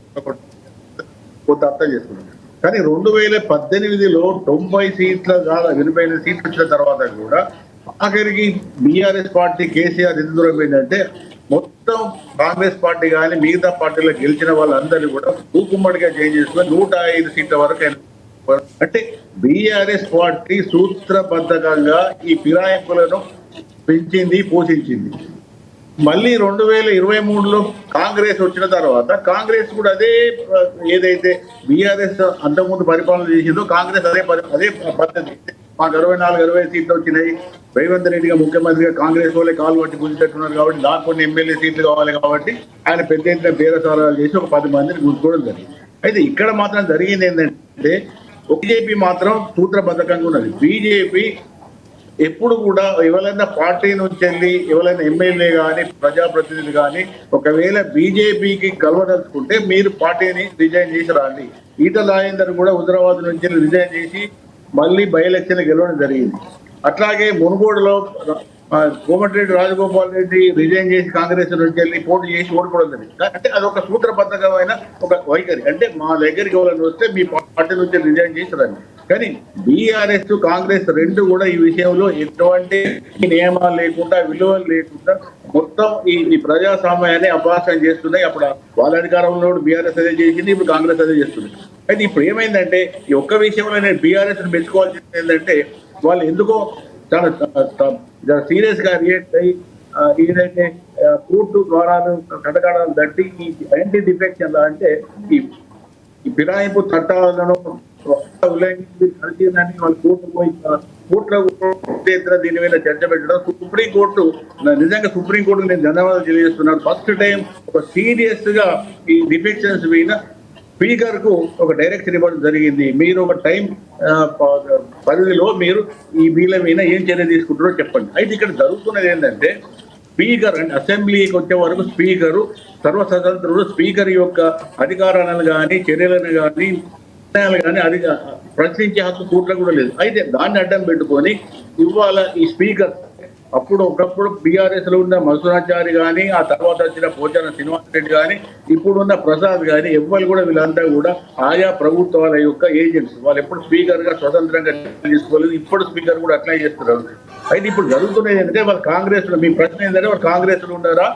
కొంత అర్థం చేసుకున్నాం. కానీ 2018లో 90 సీట్ల 80 సీట్లు వచ్చిన తర్వాత కూడా ఆఖరికి బీఆర్ఎస్ పార్టీ కేసీఆర్ ఎంత దూరం ఏంటంటే మొత్తం కాంగ్రెస్ పార్టీ కానీ మిగతా పార్టీలో గెలిచిన వాళ్ళందరినీ కూడా ఊకుమ్మడిగా చేంజ్ చేసుకుని 105 సీట్ల వరకు. అంటే బీఆర్ఎస్ పార్టీ సూత్రబద్ధంగా ఈ ఫిరాయింపులను పెంచింది, పోషించింది. మళ్ళీ 2023లో కాంగ్రెస్ వచ్చిన తర్వాత కాంగ్రెస్ కూడా అదే ఏదైతే బీఆర్ఎస్ అంతకుముందు పరిపాలన చేసిందో కాంగ్రెస్ అదే పద్ధతి. మాకు 64-65 సీట్లు వచ్చినాయి, రేవంత్ రెడ్డిగా ముఖ్యమంత్రిగా కాంగ్రెస్ వాళ్ళే కాలు పట్టి గుంజుతున్నారు కాబట్టి నాకు కొన్ని ఎమ్మెల్యే సీట్లు కావాలి కాబట్టి ఆయన పెద్ద ఎత్తున బేరసారాలు చేసి ఒక 10 మందిని గుంజుకోవడం జరిగింది. అయితే ఇక్కడ మాత్రం జరిగింది ఏంటంటే బీజేపీ మాత్రం సూత్రబద్ధకంగా ఉన్నది. బీజేపీ ఎప్పుడు కూడా ఎవరైనా పార్టీ నుంచి వెళ్ళి ఎవరైనా ఎమ్మెల్యే కానీ ప్రజాప్రతినిధి కానీ ఒకవేళ బీజేపీకి కలవదలుచుకుంటే మీరు పార్టీని రిజైన్ చేసి రాండి. ఈటల రాజేందర్ కూడా హుజరాబాద్ నుంచి రిజైన్ చేసి మళ్ళీ బై ఎలక్షన్ గెలవడం జరిగింది. అట్లాగే మునుగోడులో కోమటిరెడ్డి రాజగోపాల్ రెడ్డి రిజైన్ చేసి కాంగ్రెస్ నుంచి వెళ్ళి పోటీ చేసి ఓడిపోవడం జరిగింది. అంటే అదొక సూత్రబద్ధకమైన ఒక వైఖరి. అంటే మా దగ్గరికి ఎవరైనా వస్తే మీ పార్టీ నుంచి రిజైన్ చేసి రండి. కానీ బీఆర్ఎస్, కాంగ్రెస్ రెండు కూడా ఈ విషయంలో ఎటువంటి నియమాలు లేకుండా, విలువలు లేకుండా మొత్తం ఈ ప్రజాస్వామ్యాన్ని అపహాస్యం చేస్తున్నాయి. అప్పుడు వాళ్ళ అధికారంలో బీఆర్ఎస్ అదే చేసింది, ఇప్పుడు కాంగ్రెస్ అదే చేస్తుంది. అయితే ఇప్పుడు ఏమైందంటే ఈ ఒక్క విషయంలో నేను బీఆర్ఎస్ మెచ్చుకోవాల్సింది ఏంటంటే వాళ్ళు ఎందుకో చాలా సీరియస్ గా రియాక్ట్ అయ్యి ఏదైతే కోర్టు ద్వారాలు కటకడాలు తట్టి ఈ యాంటీ డిఫెక్షన్ అంటే ఈ ఫిరాయింపు చట్టాలను ఉల్లంఘించి కలిసిందని వాళ్ళు కోర్టు పోయి కోర్టులో దీని మీద చర్చ పెట్టడం. సుప్రీంకోర్టు నిజంగా సుప్రీంకోర్టు నేను ధన్యవాదాలు తెలియజేస్తున్నాను. ఫస్ట్ టైం ఒక సీరియస్ గా ఈ డిఫెక్షన్స్ మీద స్పీకర్ కు ఒక డైరెక్షన్ ఇవ్వడం జరిగింది. మీరు ఒక టైం పరిధిలో మీరు ఈ బిల్ల మీద ఏం చర్య తీసుకుంటారో చెప్పండి. అయితే ఇక్కడ జరుగుతున్నది ఏంటంటే స్పీకర్ అంటే అసెంబ్లీకి వచ్చే వరకు స్పీకరు సర్వస్వతంత్రుడు. స్పీకర్ యొక్క అధికారాలను కానీ చర్యలను కానీ నిర్ణయాలు కానీ అది ప్రశ్నించే హక్కు కోర్టులో కూడా లేదు. అయితే దాన్ని అడ్డం పెట్టుకొని ఇవాళ ఈ స్పీకర్ ఒకప్పుడు బీఆర్ఎస్ లో ఉన్న మధురాచారి కానీ ఆ తర్వాత వచ్చిన పోచాన శ్రీనివాస్ రెడ్డి కానీ ఇప్పుడున్న ప్రసాద్ కానీ ఎవ్వరు కూడా వీళ్ళంతా కూడా ఆయా ప్రభుత్వాల యొక్క ఏజెంట్స్. వాళ్ళు ఎప్పుడు స్పీకర్ గా స్వతంత్రంగా తీసుకోలేదు, ఇప్పుడు స్పీకర్ కూడా అట్లా చేస్తున్నారు. అయితే ఇప్పుడు జరుగుతున్నది ఏంటంటే వాళ్ళు కాంగ్రెస్ లో, మీ ప్రశ్న ఏంటంటే వాళ్ళు కాంగ్రెస్ లో ఉన్నారా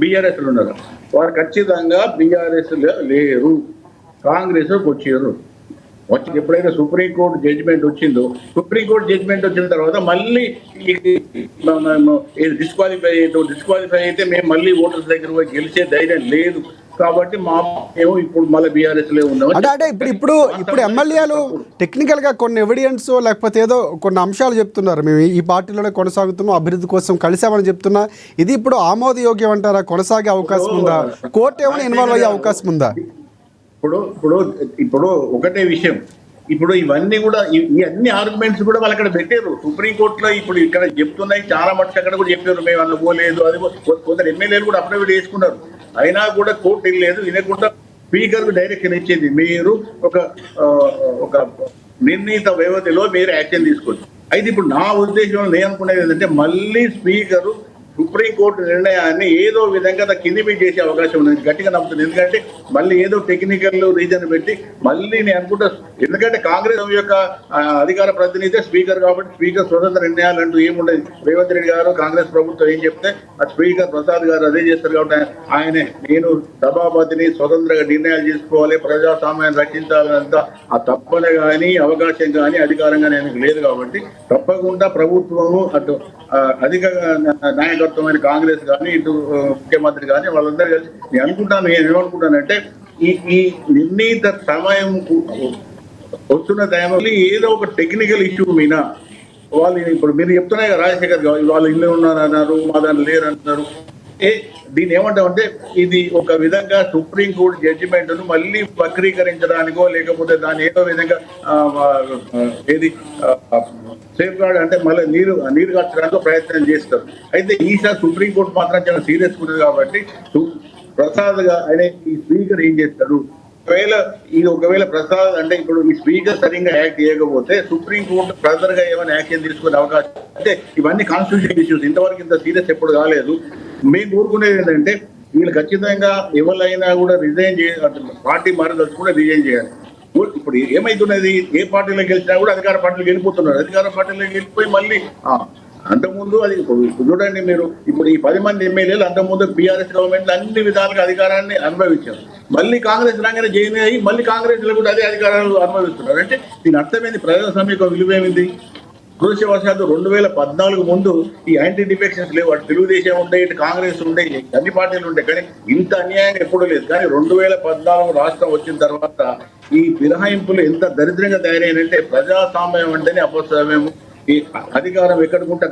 బీఆర్ఎస్ ఉన్నారు. వారు ఖచ్చితంగా బీఆర్ఎస్ లేరు, కాంగ్రెస్ వచ్చారు. వచ్చి ఎప్పుడైతే సుప్రీంకోర్టు జడ్జిమెంట్ వచ్చిందో, సుప్రీంకోర్టు జడ్జిమెంట్ వచ్చిన తర్వాత మళ్ళీ డిస్క్వాలిఫై అయితే మేము మళ్ళీ ఓటర్స్ దగ్గర పోయి గెలిచే ధైర్యం లేదు. కాబట్టి మేము ఇప్పుడు మళ్ళీ బీఆర్ఎస్ లో ఉన్నాం. అంటే ఇప్పుడు ఎమ్మెల్యేలు టెక్నికల్ గా కొన్ని ఎవిడెన్స్ లేకపోతే ఏదో కొన్ని అంశాలు చెప్తున్నారు, మేము ఈ పార్టీలోనే కొనసాగుతున్నాం, అభివృద్ధి కోసం కలిసామని చెప్తున్నా. ఇది ఇప్పుడు ఆమోదయోగ్యం అంటారా? కొనసాగే అవకాశం ఉందా? కోర్టు ఏమైనా ఇన్వాల్వ్ అయ్యే అవకాశం ఉందా? ఇప్పుడు ఒకటే విషయం, ఇప్పుడు ఇవన్నీ కూడా ఈ అన్ని ఆర్గ్యుమెంట్స్ కూడా వాళ్ళు అక్కడ పెట్టారు సుప్రీంకోర్టులో. ఇప్పుడు ఇక్కడ చెప్తున్నాయి చాలా మటుకు అక్కడ కూడా చెప్పారు మేము అన్న పోలేదు. అది కొందరు ఎమ్మెల్యేలు కూడా అఫిడవిట్ వేసుకున్నారు, అయినా కూడా కోర్టు వెళ్ళలేదు. వినకుండా స్పీకర్ కు డైరెక్షన్ ఇచ్చింది, మీరు ఒక నిర్ణీత వ్యవధిలో మీరు యాక్షన్ తీసుకోండి. అయితే ఇప్పుడు నా ఉద్దేశంలో నేను అనుకునేది ఏంటంటే, మళ్ళీ స్పీకరు సుప్రీంకోర్టు నిర్ణయాన్ని ఏదో విధంగా కింది మీద చేసే అవకాశం ఉంది, గట్టిగా నమ్ముతుంది. ఎందుకంటే మళ్ళీ ఏదో టెక్నికల్ రీజన్ పెట్టి మళ్ళీ నేను అనుకుంటా, ఎందుకంటే కాంగ్రెస్ యొక్క అధికార ప్రతినిధి స్పీకర్ కాబట్టి స్పీకర్ స్వతంత్ర నిర్ణయాలు అంటూ ఏముండదు. రేవంత్ రెడ్డి గారు కాంగ్రెస్ ప్రభుత్వం ఏం చెప్తే ఆ స్పీకర్ ప్రసాద్ గారు అదే చేస్తారు. కాబట్టి ఆయనే నేను సభాపతిని, స్వతంత్రంగా నిర్ణయాలు చేసుకోవాలి, ప్రజాస్వామ్యాన్ని రక్షించాలంత ఆ తప్పన కానీ అవకాశం కానీ అధికారం కానీ ఆయనకు లేదు. కాబట్టి తప్పకుండా ప్రభుత్వము అటు అధిక నాయకత్వమైన కాంగ్రెస్ కానీ ఇటు ముఖ్యమంత్రి కానీ వాళ్ళందరూ కలిసి నేను అనుకుంటాను, నేను ఏమనుకుంటానంటే ఈ నిర్ణీత సమయం వస్తున్న టైంలో ఏదో ఒక టెక్నికల్ ఇష్యూ మీద వాళ్ళు, ఇప్పుడు మీరు చెప్తున్నాయి రాజశేఖర్ గారు వాళ్ళు ఇల్లు ఉన్నారన్నారు, మా దాంట్లో లేరు అంటున్నారు. దీన్ని ఏమంటామంటే ఇది ఒక విధంగా సుప్రీంకోర్టు జడ్జిమెంట్ ను మళ్ళీ వక్రీకరించడానికో లేకపోతే దాన్ని ఏదో విధంగా ఏది సేఫ్ గార్డ్ అంటే మళ్ళీ నీరు కట్టడానికి ప్రయత్నం చేస్తారు. అయితే ఈసారి సుప్రీంకోర్టు మాత్రం చాలా సీరియస్ ఉంటుంది. కాబట్టి ప్రసాద్ గా అనే ఈ స్పీకర్ ఏం చేస్తాడు, ఒకవేళ ప్రసాద్ అంటే ఇప్పుడు ఈ స్పీకర్ సరిగ్గా యాక్ట్ చేయకపోతే సుప్రీంకోర్టు ఫర్దర్ గా ఏమైనా యాక్షన్ తీసుకునే అవకాశం, అంటే ఇవన్నీ కాన్స్టిట్యూషన్ ఇష్యూస్, ఇంతవరకు ఇంత సీరియస్ ఎప్పుడు కాలేదు. మేము కోరుకునేది ఏంటంటే వీళ్ళు ఖచ్చితంగా ఎవరైనా కూడా రిజైన్ చేయాలి, పార్టీ మారిన కూడా రిజైన్ చేయాలి. ఇప్పుడు ఏమైతున్నది, ఏ పార్టీలో గెలిచినా కూడా అధికార పార్టీలోకి వెళ్ళిపోతున్నారు. అధికార పార్టీలోకి వెళ్ళిపోయి మళ్ళీ అంతకుముందు అది చూడండి మీరు, ఇప్పుడు ఈ 10 మంది ఎమ్మెల్యేలు అంతకుముందు బీఆర్ఎస్ గవర్నమెంట్ అన్ని విధాలుగా అధికారాన్ని అనుభవించారు. మళ్ళీ కాంగ్రెస్ రంగానే జైన్ అయ్యి మళ్ళీ కాంగ్రెస్ లో కూడా అదే అధికారాలు అనుభవిస్తున్నారు. అంటే దీని అర్థమైంది, ప్రజాస్వామ్య విలువేమింది. దురదృష్టవశాత్తు 2014 ముందు ఈ యాంటీ డిఫెక్షన్స్ లేవు. అటు తెలుగుదేశం ఉండే, ఇటు కాంగ్రెస్ ఉండే, అన్ని పార్టీలు ఉండే, కానీ ఇంత అన్యాయం ఎప్పుడూ లేదు. కానీ 2014 రాష్ట్రం వచ్చిన తర్వాత ఈ ఫిరాయింపులు ఎంత దరిద్రంగా తయారైనంటే, ప్రజాస్వామ్యం అంటేనే అపస్వామ్యము. ఈ అధికారం ఎక్కడికుంటే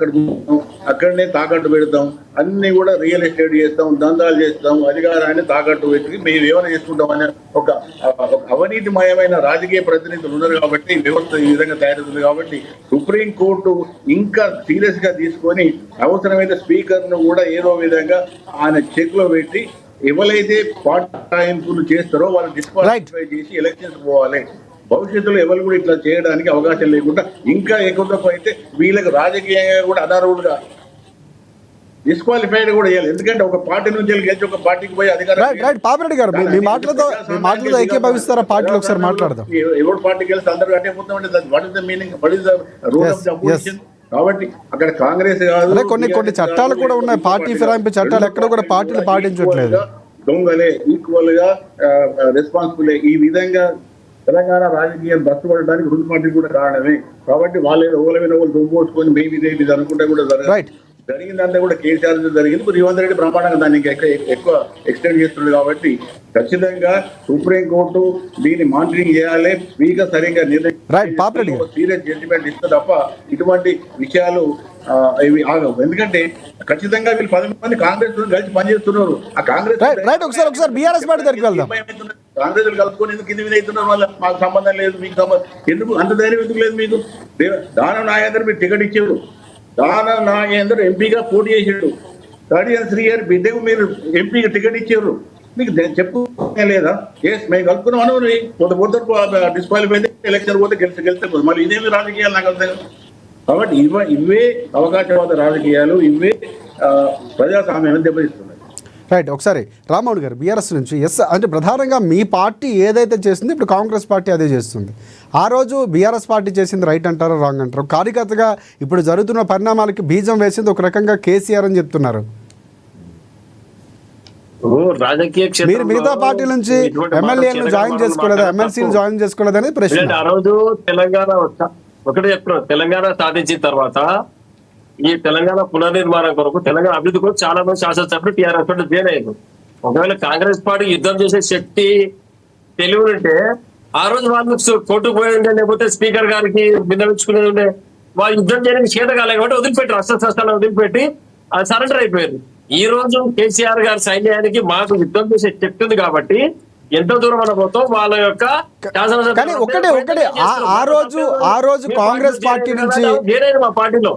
అక్కడనే తాకట్టు పెడతాం, అన్ని కూడా రియల్ ఎస్టేట్ చేస్తాం, దందాలు చేస్తాం, అధికారాన్ని తాకట్టు పెట్టి మేము ఏమైనా చేసుకుంటాం అనే ఒక అవినీతిమయమైన రాజకీయ ప్రతినిధులు ఉన్నారు. కాబట్టి వ్యవస్థ ఈ విధంగా తయారవుతుంది. కాబట్టి సుప్రీంకోర్టు ఇంకా సీరియస్ గా తీసుకొని అవసరమైతే స్పీకర్ ను కూడా ఏదో విధంగా ఆయన చెక్ లో పెట్టి ఎవరైతే పార్టీ చేస్తారో వాళ్ళు డిస్క్వాలిఫై చేసి ఎలక్షన్స్ పోవాలి. భవిష్యత్తులో ఎవరు కూడా ఇట్లా చేయడానికి అవకాశం లేకుండా ఇంకా ఎక్కువ అయితే వీళ్ళకి రాజకీయంగా కూడా అనర్హులుగా డిస్క్వాలిఫైడ్ కూడా చేయాలి. ఎందుకంటే ఒక పార్టీ నుంచి గెలిచి ఒక పార్టీకి పోయి అధికారం. పాపిరెడ్డి గారు మీ మాటలతో ఏకీభవిస్తారా? పార్టీలో ఒకసారి మాట్లాడదాం. ఎవరు పార్టీకి వెళ్తే అందరూ అంటే what is the meaning, what is the rule of the opposition. కాబట్టి అక్కడ కాంగ్రెస్ కాదు, కొన్ని చట్టాలు కూడా ఉన్నాయి, పార్టీ ఫిరాయింపు చట్టాలు ఎక్కడ కూడా పార్టీలు పాటించట్లేదు. దొంగలే, ఈక్వల్ గా రెస్పాన్సిబుల్. ఈ విధంగా తెలంగాణ రాజకీయాలు బస్సుపడడానికి రెండు పార్టీలు కూడా కారణమే. కాబట్టి వాళ్ళు ఓల మీద వాళ్ళు దొంగోసుకొని మేము ఇదే ఇది అనుకుంటే కూడా జరిగిందంతా కూడా కేసీఆర్ జరిగింది. రేవంత్ రెడ్డి బ్రహ్మాండంగా దాన్ని ఎక్కువ ఎక్స్టెండ్ చేస్తుంది. కాబట్టి ఖచ్చితంగా సుప్రీంకోర్టు దీన్ని మానిటరింగ్ చేయాలి. స్పీకర్ సరిగ్గా సీరియస్ జడ్జిమెంట్ ఇస్తే తప్ప ఇటువంటి విషయాలు ఇవి ఆగవు. ఎందుకంటే ఖచ్చితంగా వీళ్ళు 10 మంది కాంగ్రెస్ కలిసి పనిచేస్తున్నారు. ఆ కాంగ్రెస్ కాంగ్రెస్ కలుపుకొని ఎందుకు కింది మీద అవుతున్నారు? వల్ల మాకు సంబంధం లేదు, మీకు సంబంధం ఎందుకు, అంత ధైర్యం ఎందుకు లేదు మీకు? దానం నాగేందర్ మీరు టికెట్ ఇచ్చారు, దానం నాగేందర్ ఎంపీగా పోటీ చేసాడు, 30 years బిడ్డకు మీరు ఎంపీగా టికెట్ ఇచ్చారు, మీకు చెప్పు లేదా? ఎస్ మేము కలుపుకున్నాం అను, పోతే డిస్క్వాలిఫై అయితే ఎలక్షన్ పోతే గెలిస్తే మళ్ళీ ఇదేమి రాజకీయాలు నాకు అర్థం. కాబట్టి ఇవే అవకాశవాద రాజకీయాలు, ఇవే ప్రజాస్వామ్యాన్ని దెబ్బతీస్తున్నాయి. రైట్. ఒకసారి రామ్మోహన్ గారు బీఆర్ఎస్ నుంచి అంటే ప్రధానంగా మీ పార్టీ ఏదైతే చేసిందో ఇప్పుడు కాంగ్రెస్ పార్టీ అదే చేస్తుంది. ఆ రోజు బీఆర్ఎస్ పార్టీ చేసింది రైట్ అంటారో రాంగ్ అంటారు? కార్యకర్తగా ఇప్పుడు జరుగుతున్న పరిణామాలకి బీజం వేసింది ఒక రకంగా కేసీఆర్ అని చెప్తున్నారు. రాజకీయ మీరు క్షేత్రంలో మిగతా పార్టీ నుంచి ఇటువంటి ఎమ్మెల్యేలను మాటలు జాయిన్ చేసుకోలేదా, మాట్లాడడం ఎమ్మెల్సీలు తప్పు. జాయిన్ చేసుకోలేదని ప్రశ్న. ఎందుకంటే ఆ రోజు తెలంగాణ ఒకటే చెప్తున్నాం, తెలంగాణ సాధించిన తర్వాత ఈ తెలంగాణ పునర్నిర్మాణం కొరకు, తెలంగాణ అభివృద్ధి కొరకు చాలా మంది శాసనసభ్యులు టీఆర్ఎస్ పార్టీ జాయిన్ అయ్యారు. ఒకవేళ కాంగ్రెస్ పార్టీ యుద్ధం చేసే శక్తి తెలివి ఉంటే ఆ రోజు వాళ్ళు కోర్టుకు పోయి ఉండే, లేకపోతే స్పీకర్ గారికి విన్నవించుకునేది ఉండే. వాళ్ళు యుద్ధం చేయడానికి చేత కాలేదు కాబట్టి వదిలిపెట్టి అస్త్రశస్త్రాలను వదిలిపెట్టి సరెండర్ అయిపోయారు. ఈ రోజు కేసీఆర్ గారి సైన్యానికి మాకు యుద్ధం చేసే శక్తి ఉంది కాబట్టి ఎంతో దూరం అనబోతాం వాళ్ళ యొక్క కానీ ఒకటే ఆ రోజు కాంగ్రెస్ పార్టీ నుంచి మా పార్టీలో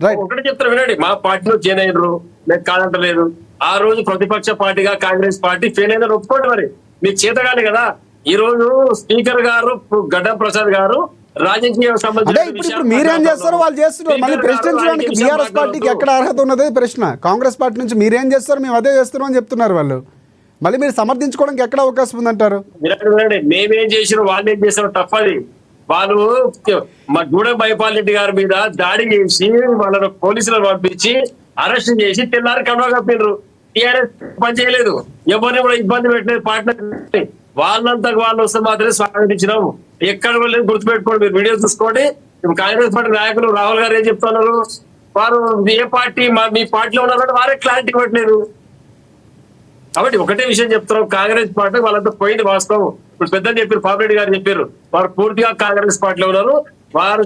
రైట్ ఒకటి చెప్తారు వినండి, మా పార్టీలో జాయిన్ అయ్యారు, నేను కాదంటలేదు. ఆ రోజు ప్రతిపక్ష పార్టీగా కాంగ్రెస్ పార్టీ ఫెయిల్ అయినా ఒప్పుకోండి, మరి మీకు చేతగాలి కదా. ఈ రోజు స్పీకర్ గారు గడ్డం ప్రసాద్ గారు రాజకీయ అంటే ఇప్పుడు మీరేం చేస్తారో వాళ్ళు చేస్తున్నారు. మళ్ళీ ప్రశ్నించడానికి బీఆర్ఎస్ పార్టీకి ఎక్కడ అర్హత ఉన్నదే ప్రశ్న. కాంగ్రెస్ పార్టీ నుంచి మీరేం చేస్తారో మేము అదే చేస్తున్నాం అని చెప్తున్నారు వాళ్ళు. మళ్ళీ మీరు సమర్థించుకోవడానికి ఎక్కడ అవకాశం ఉందంటారు? వినండి, మేమేం చేసినాం వాళ్ళు ఏం చేసినాం తప్ప. అది వాళ్ళు మా గూడెం బైపాల్ రెడ్డి గారి మీద దాడి చేసి వాళ్ళను పోలీసులను పంపించి అరెస్ట్ చేసి తెల్లారి కనువ కప్పినారు. టీఆర్ఎస్ పని చేయలేదు, ఎవరిని కూడా ఇబ్బంది పెట్టలేదు. పార్టీ వాళ్ళంతా వాళ్ళు వస్తే మాత్రమే స్వాగతించినాం. ఎక్కడ లేదు గుర్తుపెట్టుకోండి, మీరు వీడియో చూసుకోండి. కాంగ్రెస్ పార్టీ నాయకులు రాహుల్ గారు ఏం చెప్తున్నారు, వారు ఏ పార్టీ మీ పార్టీలో ఉన్నారంటే వారే క్లారిటీ ఇవ్వట్లేదు. కాబట్టి ఒకటే విషయం చెప్తున్నాం, కాంగ్రెస్ పార్టీ వాళ్ళంతా పోయింది వాస్తవం. ఇప్పుడు పెద్దలు చెప్పారు, పాపిరెడ్డి గారు చెప్పారు, వారు పూర్తిగా కాంగ్రెస్ పార్టీలో ఉన్నారు. వారు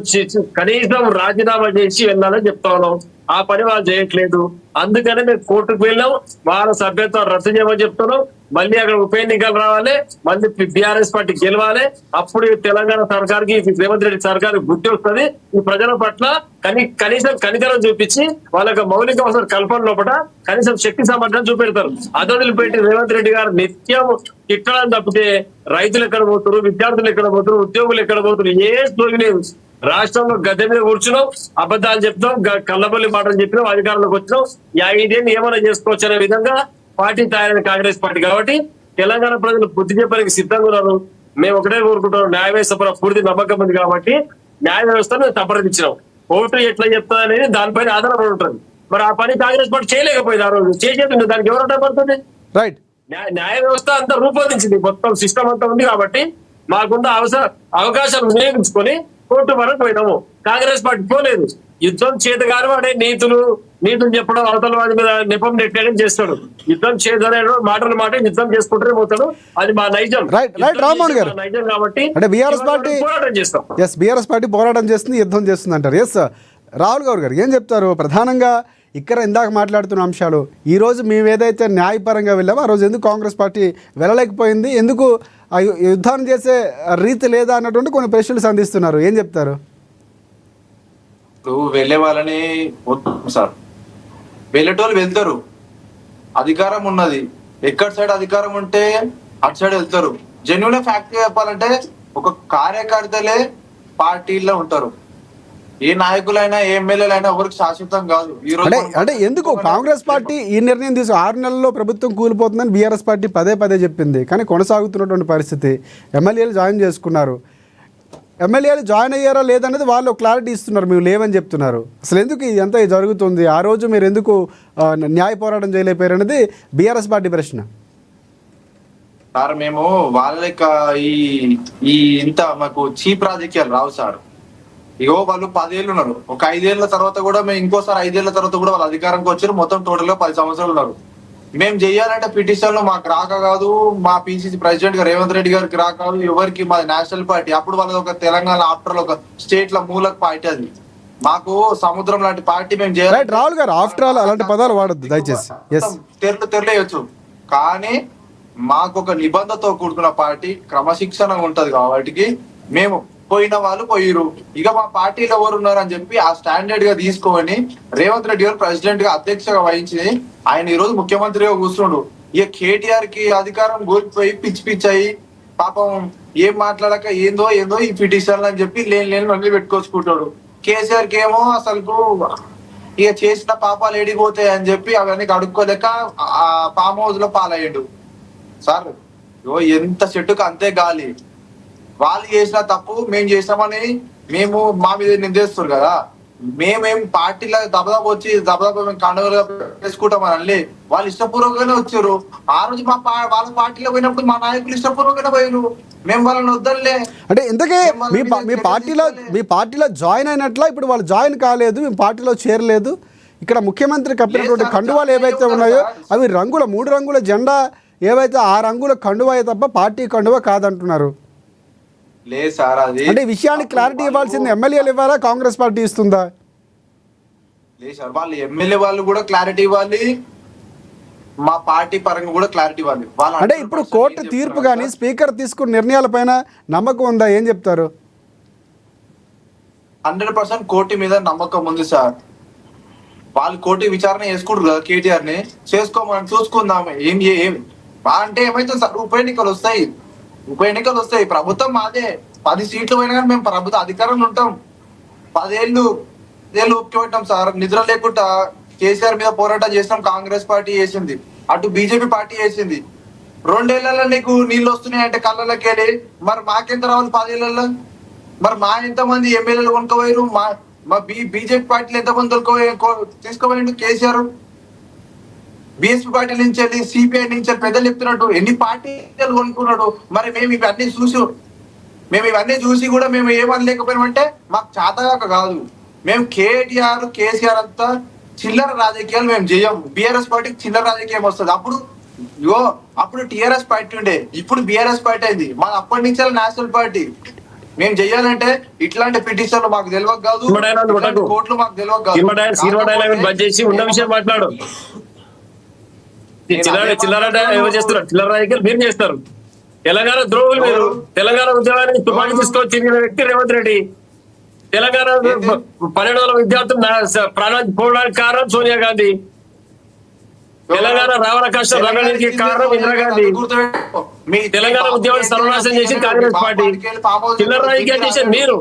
కనీసం రాజీనామా చేసి వెళ్ళాలని చెప్తా ఉన్నాం. ఆ పని వాళ్ళు చేయట్లేదు. అందుకనే మేము కోర్టుకు వెళ్ళాం, వాళ్ళ సభ్యత్వం రద్దు చేయమని చెప్తున్నాం. మళ్ళీ అక్కడ ఉప ఎన్నికలు రావాలి, మళ్ళీ బీఆర్ఎస్ పార్టీ గెలవాలి. అప్పుడు తెలంగాణ సర్కార్కి, రేవంత్ రెడ్డి సర్కార్ బుద్ధి వస్తుంది. ఈ ప్రజల పట్ల కనీసం కనికరం చూపించి వాళ్ళకి మౌలిక అవసరం కల్పన లోపల కనీసం శక్తి సామర్థ్యం చూపెడతారు. అదొదిలి పెట్టి రేవంత్ రెడ్డి గారు నిత్యం తిట్టడం తప్పితే రైతులు ఎక్కడ పోతారు, విద్యార్థులు ఎక్కడ పోతారు, ఉద్యోగులు ఎక్కడ పోతారు, ఏ స్టోరీ లేదు. రాష్ట్రంలో గద్దె మీద కూర్చున్నాం, అబద్ధాలు చెప్తాం, కళ్ళబల్లి మాటలు చెప్పినాం, అధికారంలోకి వచ్చినాం. 5 ఏళ్ళు ఏమైనా చేసుకోవచ్చు అనే విధంగా పార్టీ తయారైన కాంగ్రెస్ పార్టీ. కాబట్టి తెలంగాణ ప్రజలు బుద్ధి చెప్పడానికి సిద్ధంగా ఉన్నారు. మేము ఒకటే కోరుకుంటున్నాం, న్యాయ వ్యవస్థ పూర్తి నమ్మకం ఉంది కాబట్టి న్యాయ వ్యవస్థను సంప్రదించినాం. కోర్టు ఎట్లా చెప్తా అనేది దానిపైన ఆధారపడి ఉంటుంది. మరి ఆ పని కాంగ్రెస్ పార్టీ చేయలేకపోయింది. ఆ రోజు చేసేది దానికి ఎవరు అడ్డపడుతుంది? రైట్, న్యాయ వ్యవస్థ అంతా రూపొందించింది, మొత్తం సిస్టమ్ అంతా ఉంది కాబట్టి మాకున్న అవకాశాలు వినియోగించుకొని కోర్టు వరకు పోయినాము. కాంగ్రెస్ పార్టీ పోలేదు. యుద్ధం చేతగాని వాడే నీతులు చెప్పడం, అవతల వాడి మీద నెపం నెట్టడం చేస్తాడు. యుద్ధం చేతనేడు మాటలు యుద్ధం చేసుకుంటూనే పోతాడు. అది మా నైజం. రైట్ రామ్మోహన్ గారు, నైజం కాబట్టి అంటే బీఆర్ఎస్ పార్టీ పోరాటం చేస్తాం. బీఆర్ఎస్ పార్టీ పోరాటం చేస్తుంది, యుద్ధం చేస్తుంది అంటారు. ఎస్, రాహుల్ గౌడ్ గారు ఏం చెప్తారు? ప్రధానంగా ఇక్కడ ఇందాక మాట్లాడుతున్న అంశాలు, ఈ రోజు మేము ఏదైతే న్యాయపరంగా వెళ్ళామో ఆ రోజు ఎందుకు కాంగ్రెస్ పార్టీ వెళ్ళలేకపోయింది, ఎందుకు యుద్ధాన్ని చేసే రీతి లేదా అన్నటువంటి కొన్ని ప్రశ్నలు సంధిస్తున్నారు. ఏం చెప్తారు? ఇప్పుడు వెళ్ళే వాళ్ళని సార్, వెళ్ళేటోళ్ళు వెళ్తారు, అధికారం ఉన్నది. ఎక్కడ సైడ్ అధికారం ఉంటే అటు సైడ్ వెళ్తారు. జెన్యున్ ఫ్యాక్ట్ చెప్పాలంటే ఒక కార్యకర్తలే పార్టీల్లో ఉంటారు. ఏ నాయకులైనా ఏ ఎమ్మెల్యేలైనా ఎవరికి శాశ్వతం కాదు. ఈ రోజు అంటే ఎందుకు కాంగ్రెస్ పార్టీ ఈ నిర్ణయం తీసుకు 6 నెలల్లో ప్రభుత్వం కూలిపోతుందని బీఆర్ఎస్ పార్టీ పదే చెప్పింది, కానీ కొనసాగుతున్నటువంటి పరిస్థితి. ఎమ్మెల్యేలు జాయిన్ చేసుకున్నారు, ఎమ్మెల్యేలు జాయిన్ అయ్యారా లేదనేది వాళ్ళు క్లారిటీ ఇస్తున్నారు, మేము లేవని చెప్తున్నారు. అసలు ఎందుకు ఇదంతా జరుగుతుంది? ఆ రోజు మీరు ఎందుకు న్యాయ పోరాటం చేయలేకపోయారు అనేది బీఆర్ఎస్ పార్టీ ప్రశ్న. సార్ మేము వాళ్ళ ఈ ఇంత మాకు చీప్ రాజకీయాలు రావు సార్. ఇగో వాళ్ళు 10 ఏళ్ళు ఉన్నారు, ఒక 5 ఏళ్ల తర్వాత కూడా మేము ఇంకోసారి 5 ఏళ్ల తర్వాత కూడా వాళ్ళు అధికారంకి వచ్చారు. మొత్తం టోటల్ గా 10 సంవత్సరాలు ఉన్నారు. మేము చెయ్యాలంటే పిటిషన్లు మాకు రాక కాదు, మా పిసిసి ప్రెసిడెంట్ గా రేవంత్ రెడ్డి గారికి రాక కాదు, ఎవరికి మా నేషనల్ పార్టీ. అప్పుడు వాళ్ళది ఒక తెలంగాణ ఆఫ్టర్ ఒక స్టేట్ లో మూలక పార్టీ. అది మాకు సముద్రం లాంటి పార్టీ. మేము చేయాలి. రాహుల్ గారు, ఆఫ్టర్ ఆల్ అలాంటి పదాలు వాడద్దు దయచేసి. తెరలేయచ్చు, కానీ మాకు ఒక నిబంధనతో కూడుకున్న పార్టీ, క్రమశిక్షణ ఉంటది కాబట్టి మేము పోయిన వాళ్ళు పోయిరు. ఇక మా పార్టీలో ఎవరు ఉన్నారని చెప్పి ఆ స్టాండర్డ్ గా తీసుకొని రేవంత్ రెడ్డి గారు ప్రెసిడెంట్ గా అధ్యక్షగా వహించి ఆయన ఈ రోజు ముఖ్యమంత్రిగా కూర్చుండు. ఇక కేటీఆర్ కి అధికారం కోల్పోయి పిచ్చి అయ్యి పాపం ఏం మాట్లాడక ఏందో ఈ పిటిషన్లు అని చెప్పి లేని అన్ని పెట్టుకొచ్చుకుంటాడు. కేసీఆర్ కి ఏమో అసలు ఇక చేసిన పాపాలు ఏడిపోతాయి అని చెప్పి అవన్నీ కడుక్కోలేక ఆ ఫామ్ హౌస్ లో పాలయ్యాడు. సార్ ఎంత చెట్టుకు అంతే గాలి. వాళ్ళు చేసిన తప్పు మేము చేసామని మా మీద నిందేస్తారు కదా. మేమేం పార్టీలో దబదబ వచ్చి దబదబ మేము కండుగలుగా వేసుకుంటాం అని వాళ్ళు ఇష్టపూర్వకంగానే వచ్చారు. ఆ రోజు వాళ్ళ పార్టీలో పోయినప్పుడు మా నాయకులు ఇష్టపూర్వకంగానే పోయారు. మేము వాళ్ళని వద్దలే. అంటే ఇంతకీ మీ పార్టీలో జాయిన్ అయినట్లా? ఇప్పుడు వాళ్ళు జాయిన్ కాలేదు, మీ పార్టీలో చేరలేదు. ఇక్కడ ముఖ్యమంత్రి కప్పినటువంటి కండువాలు ఏవైతే ఉన్నాయో అవి రంగుల 3 రంగుల జెండా ఏవైతే ఆ రంగుల కండువాయే తప్ప పార్టీ కండువా కాదంటున్నారు. లేదు సార్, అది అంటే ఈ విషయానికి క్లారిటీ ఇవ్వాల్సింది ఎమ్మెల్యేలు ఇవ్వాలా, కాంగ్రెస్ పార్టీ ఇస్తుందా? లేదు సార్, వాళ్ళు ఎమ్మెల్యే వాళ్ళు కూడా క్లారిటీ ఇవ్వాలి, మా పార్టీ పరంగా కూడా క్లారిటీ ఇవ్వాలి. అంటే ఇప్పుడు కోర్టు తీర్పు కానీ స్పీకర్ తీసుకున్న నిర్ణయాలపైన నమ్మకం ఉందా? ఏం చెప్తారు? 100% కోర్టు మీద నమ్మకం ఉంది సార్. వాళ్ళు కోర్టు విచారణ చేసుకుంటారు కదా కేటీఆర్ ని, చేసుకోమని చూసుకుందాం. ఏం అంటే ఏమైతుంది సార్, ఉప ఎన్నికలు వస్తాయి. ప్రభుత్వం మాదే, 10 సీట్లు పోయినా కానీ మేము ప్రభుత్వ అధికారంలో ఉంటాం. 10 ఏళ్ళు ఒప్పుకోబెట్టాం సార్. నిద్ర లేకుండా కేసీఆర్ మీద పోరాటం చేసినాం. కాంగ్రెస్ పార్టీ చేసింది, అటు బీజేపీ పార్టీ చేసింది. 2 ఏళ్లలో నీకు నీళ్ళు వస్తున్నాయి అంటే కళ్ళలోకి వెళ్ళి, మరి మాకెంత రావాలి 10 ఏళ్లలో? మరి మా ఎంతమంది ఎమ్మెల్యేలు కొనుక్కోపోయారు? మా బీజేపీ పార్టీలు ఎంతమంది తీసుకోపోయిండు కేసీఆర్? బీఎస్పీ పార్టీ నుంచి వెళ్ళి సిపిఐ నుంచి వెళ్ళి పెద్దలు చెప్తున్నట్టు ఎన్ని పార్టీలు కొనుక్కున్నాడు. మరి మేము ఇవన్నీ చూసి కూడా మేము ఏమనలేకపోయినామంటే మాకు చేతగాక కాదు. మేము కేసీఆర్ అంతా చిల్లర రాజకీయాలు మేము చేయం. బీఆర్ఎస్ పార్టీకి చిల్లర రాజకీయం వస్తుంది. అప్పుడు టీఆర్ఎస్ పార్టీ ఉండే, ఇప్పుడు బీఆర్ఎస్ పార్టీ అయింది. మాకు అప్పటి నుంచి నేషనల్ పార్టీ. మేము చెయ్యాలంటే ఇట్లాంటి పిటిషన్లు మాకు తెలియక కాదు, కోర్టులు మాకు తెలియక కాదు. మాట్లాడు. చిల్లర రాజకీయాలు మీరు చేస్తారు. తెలంగాణ ద్రోహులు మీరు. తెలంగాణ ఉద్యమానికి తుపాకీ తీసుకొని తిరిగిన వ్యక్తి రేవంత్ రెడ్డి. తెలంగాణ 12,000 విద్యార్థులు ప్రాణానికి పోవడానికి కారణం సోనియా గాంధీ. తెలంగాణ రావణ కష్టం రంగానికి కారణం ఇందిరాగాంధీ. తెలంగాణ ఉద్యమాన్ని సర్వనాశనం చేసి కాంగ్రెస్ పార్టీ. చిల్లర రాజకీయాలు చేసేది మీరు.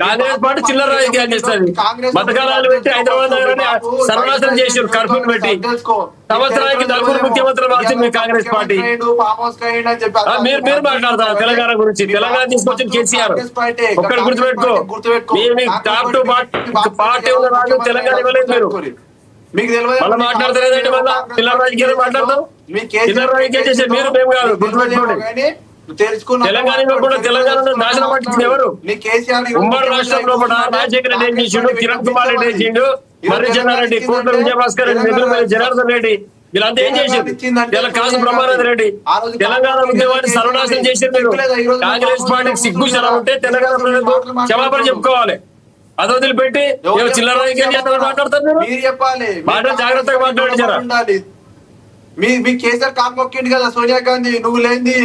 కాంగ్రెస్ పార్టీ చిల్లర రాజకీయాలు చేస్తుంది. మతకాలాలు పెట్టి హైదరాబాద్ నగరాన్ని సర్వనాశనం చేశారు కర్ఫ్యూలు పెట్టి. సంవత్సరానికి 4 ముఖ్యమంత్రులు మార్చింది మీ కాంగ్రెస్ పార్టీ. మీరు మాట్లాడతారు తెలంగాణ గురించి. తెలంగాణ తీసుకొచ్చిన కేసీఆర్. ఒక్కటి గుర్తుపెట్టుకో, టాప్ టు పార్టీ ఉన్న రాజు తెలంగాణ ఇవ్వలేదు మీరు. మీకు తెలియదు మళ్ళీ మాట్లాడతలేదండి. మళ్ళీ చిల్లర రాజకీయాలు మాట్లాడతాం. చిల్లర రాజకీయాలు చేసే మీరు మేము కాదు, గుర్తుపెట్టుకోండి. తెలంగాణలో కూడా తెలంగాణలో నాశనం పట్టించింది ఎవరు? ఉమ్మడి రాష్ట్రంలో కూడా రాజశేఖర రెడ్డి ఏం చేసిండు, కిరణ్ కుమార్ రెడ్డి ఏం చేసిండు, మర్రి చెన్నారెడ్డి, కోట్ల విజయభాస్కర్ రెడ్డి, నెల్లూరు జనార్దన్ రెడ్డి, వీళ్ళంతా ఏం చేసిండు? ఇలా కాసు బ్రహ్మానంద రెడ్డి. తెలంగాణ ఉద్యమాన్ని సర్వనాశనం చేసింది మీరు. కాంగ్రెస్ పార్టీకి సిగ్గు శరం ఉంటే తెలంగాణ ప్రజలకు క్షమాపణ చెప్పుకోవాలి. అది వదిలిపెట్టి చిల్లర రాజకీయాలు మాట్లాడతారు మీరు. చెప్పాలి, జాగ్రత్తగా మాట్లాడి. మీ కేసీఆర్ కాలు మొక్కిండు కదా సోనియా గాంధీ, నువ్వు లేని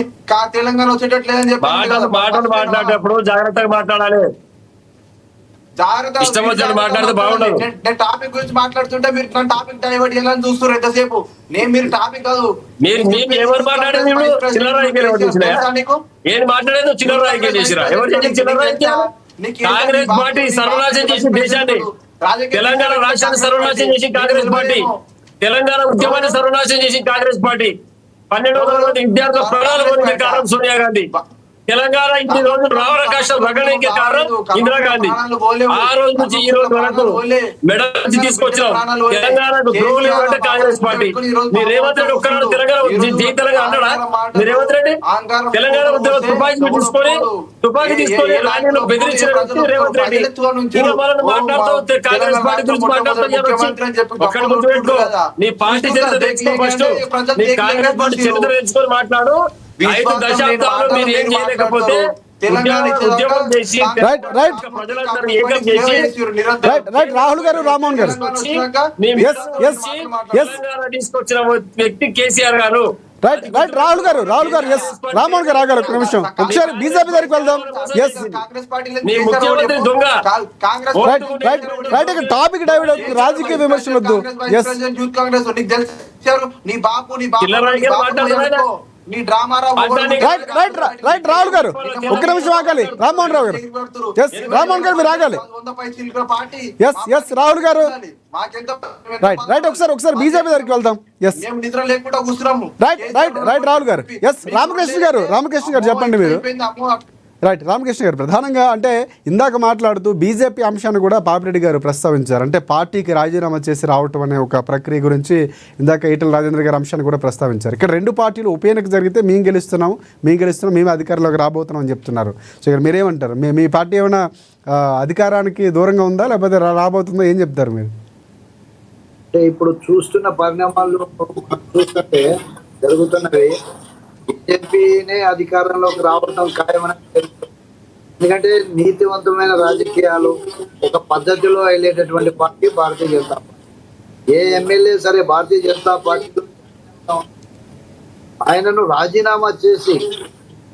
తెలంగాణ వచ్చేటట్లు లేదని చెప్పి మాటలు మాట్లాడేటప్పుడు జాగ్రత్తగా మాట్లాడాలి. జాగ్రత్త ఇష్టం వచ్చినట్టు మాట్లాడితే బాగుండదు. నేను టాపిక్ గురించి మాట్లాడుతుంటే మీరు టాపిక్ డైవర్ట్ చేయాలని చూస్తున్నారు ఎంతసేపు. మీరు టాపిక్ కాదు, ఎవరు మాట్లాడేది చిల్లర రాజకీయాలు ఏం మాట్లాడేది? చిల్లర రాజకీయాలు చేసిరా? ఎవరు చేసి చిల్లర రాజకీయాలు? కాంగ్రెస్ పార్టీ సర్వనాశనం చేసిన దేశాన్ని, తెలంగాణ రాష్ట్రాన్ని సర్వనాశనం చేసి కాంగ్రెస్ పార్టీ, తెలంగాణ ఉద్యమాన్ని సర్వనాశనం చేసి కాంగ్రెస్ పార్టీ. 12,000 మంది విద్యార్థుల ప్రాణాలు పోయిన కారణం సోనియా గాంధీ. తెలంగాణ ఇన్ని రోజులు రావణ కష్టం రగడానికి కారణం ఇందిరాగాంధీ. ఆ రోజు నుంచి ఈ రోజు వరకు మెడ నుంచి తీసుకొచ్చాం. తెలంగాణకు ద్రోహులు ఏమంటే కాంగ్రెస్ పార్టీ. మీ రేవంత్ రెడ్డి ఒక్కనాడు తెలంగాణ జీవితంగా అన్నాడా? మీ రేవంత్ రెడ్డి తెలంగాణ ఉద్యమం తుపాకీ తీసుకొని రాణిలో బెదిరించిన వ్యక్తి రేవంత్ రెడ్డి. ఇంకా మనం మాట్లాడుతూ కాంగ్రెస్ పార్టీ గురించి మాట్లాడుతూ ఒక్కడి గుర్తుపెట్టుకో, నీ పార్టీ చరిత్ర తెచ్చుకో. ఫస్ట్ నీ కాంగ్రెస్ పార్టీ చరిత్ర తెచ్చుకొని మాట్లాడు. 5 దశాబ్దాలు మీరు ఏం చేయలేకపోతే ఉద్యమం చేసి ప్రజలందరూ ఏకం చేసి రాహుల్ గారు, రామ్మోహన్ గారు తీసుకొచ్చిన వ్యక్తి కేసీఆర్ గారు. రైట్ రాహుల్ గారు ఎస్ రామ్మోహన్ గారు రాగారు. ఒక నిమిషం ఒకసారి బీజేపీ దగ్గరికి వెళ్దాం. ఎస్ మీ ముఖ్యమంత్రి దొంగ. రైట్ టాపిక్ డైవర్ట్ అవుతుంది, రాజకీయ విమర్శలు వద్దు. ఎస్ నీ బాపు నీ రైట్ రాహుల్ గారు ఒక్క నిమిషం ఆగాలి. రామ్మోహన్ రావు గారు, ఎస్ రామ్మోహన్ గారు మీరు ఆగాలి. ఎస్ రాహుల్ గారు రైట్ ఒకసారి బీజేపీ దగ్గరికి వెళ్దాం. ఎస్ నిద్ర లేకుండా కూర్చున్నాము. రైట్ రాహుల్ గారు. ఎస్ రామకృష్ణ గారు చెప్పండి మీరు. రైట్. రామకృష్ణ గారు, ప్రధానంగా అంటే ఇందాక మాట్లాడుతూ బీజేపీ అంశాన్ని కూడా పాపిరెడ్డి గారు ప్రస్తావించారు. అంటే పార్టీకి రాజీనామా చేసి రావటం అనే ఒక ప్రక్రియ గురించి ఇందాక ఈటల రాజేంద్ర గారు అంశాన్ని కూడా ప్రస్తావించారు. ఇక్కడ రెండు పార్టీలు ఉప ఎన్నిక జరిగితే మేము గెలుస్తున్నాం, మేము అధికారంలోకి రాబోతున్నాం అని చెప్తున్నారు. సో ఇక్కడ మీరేమంటారు? మీ పార్టీ ఏమైనా అధికారానికి దూరంగా ఉందా, లేకపోతే రాబోతుందో, ఏం చెప్తారు మీరు? అంటే ఇప్పుడు చూస్తున్న పరిణామాలు చూస్తుంటే జరుగుతున్నవి బీజేపీనే అధికారంలోకి రావడం ఖాయమని తెలుస్తుంది. ఎందుకంటే నీతివంతమైన రాజకీయాలు ఒక పద్ధతిలో వెళ్ళేటటువంటి పార్టీ భారతీయ జనతా పార్టీ. ఏ ఎమ్మెల్యే సరే భారతీయ జనతా పార్టీలో ఆయనను రాజీనామా చేసి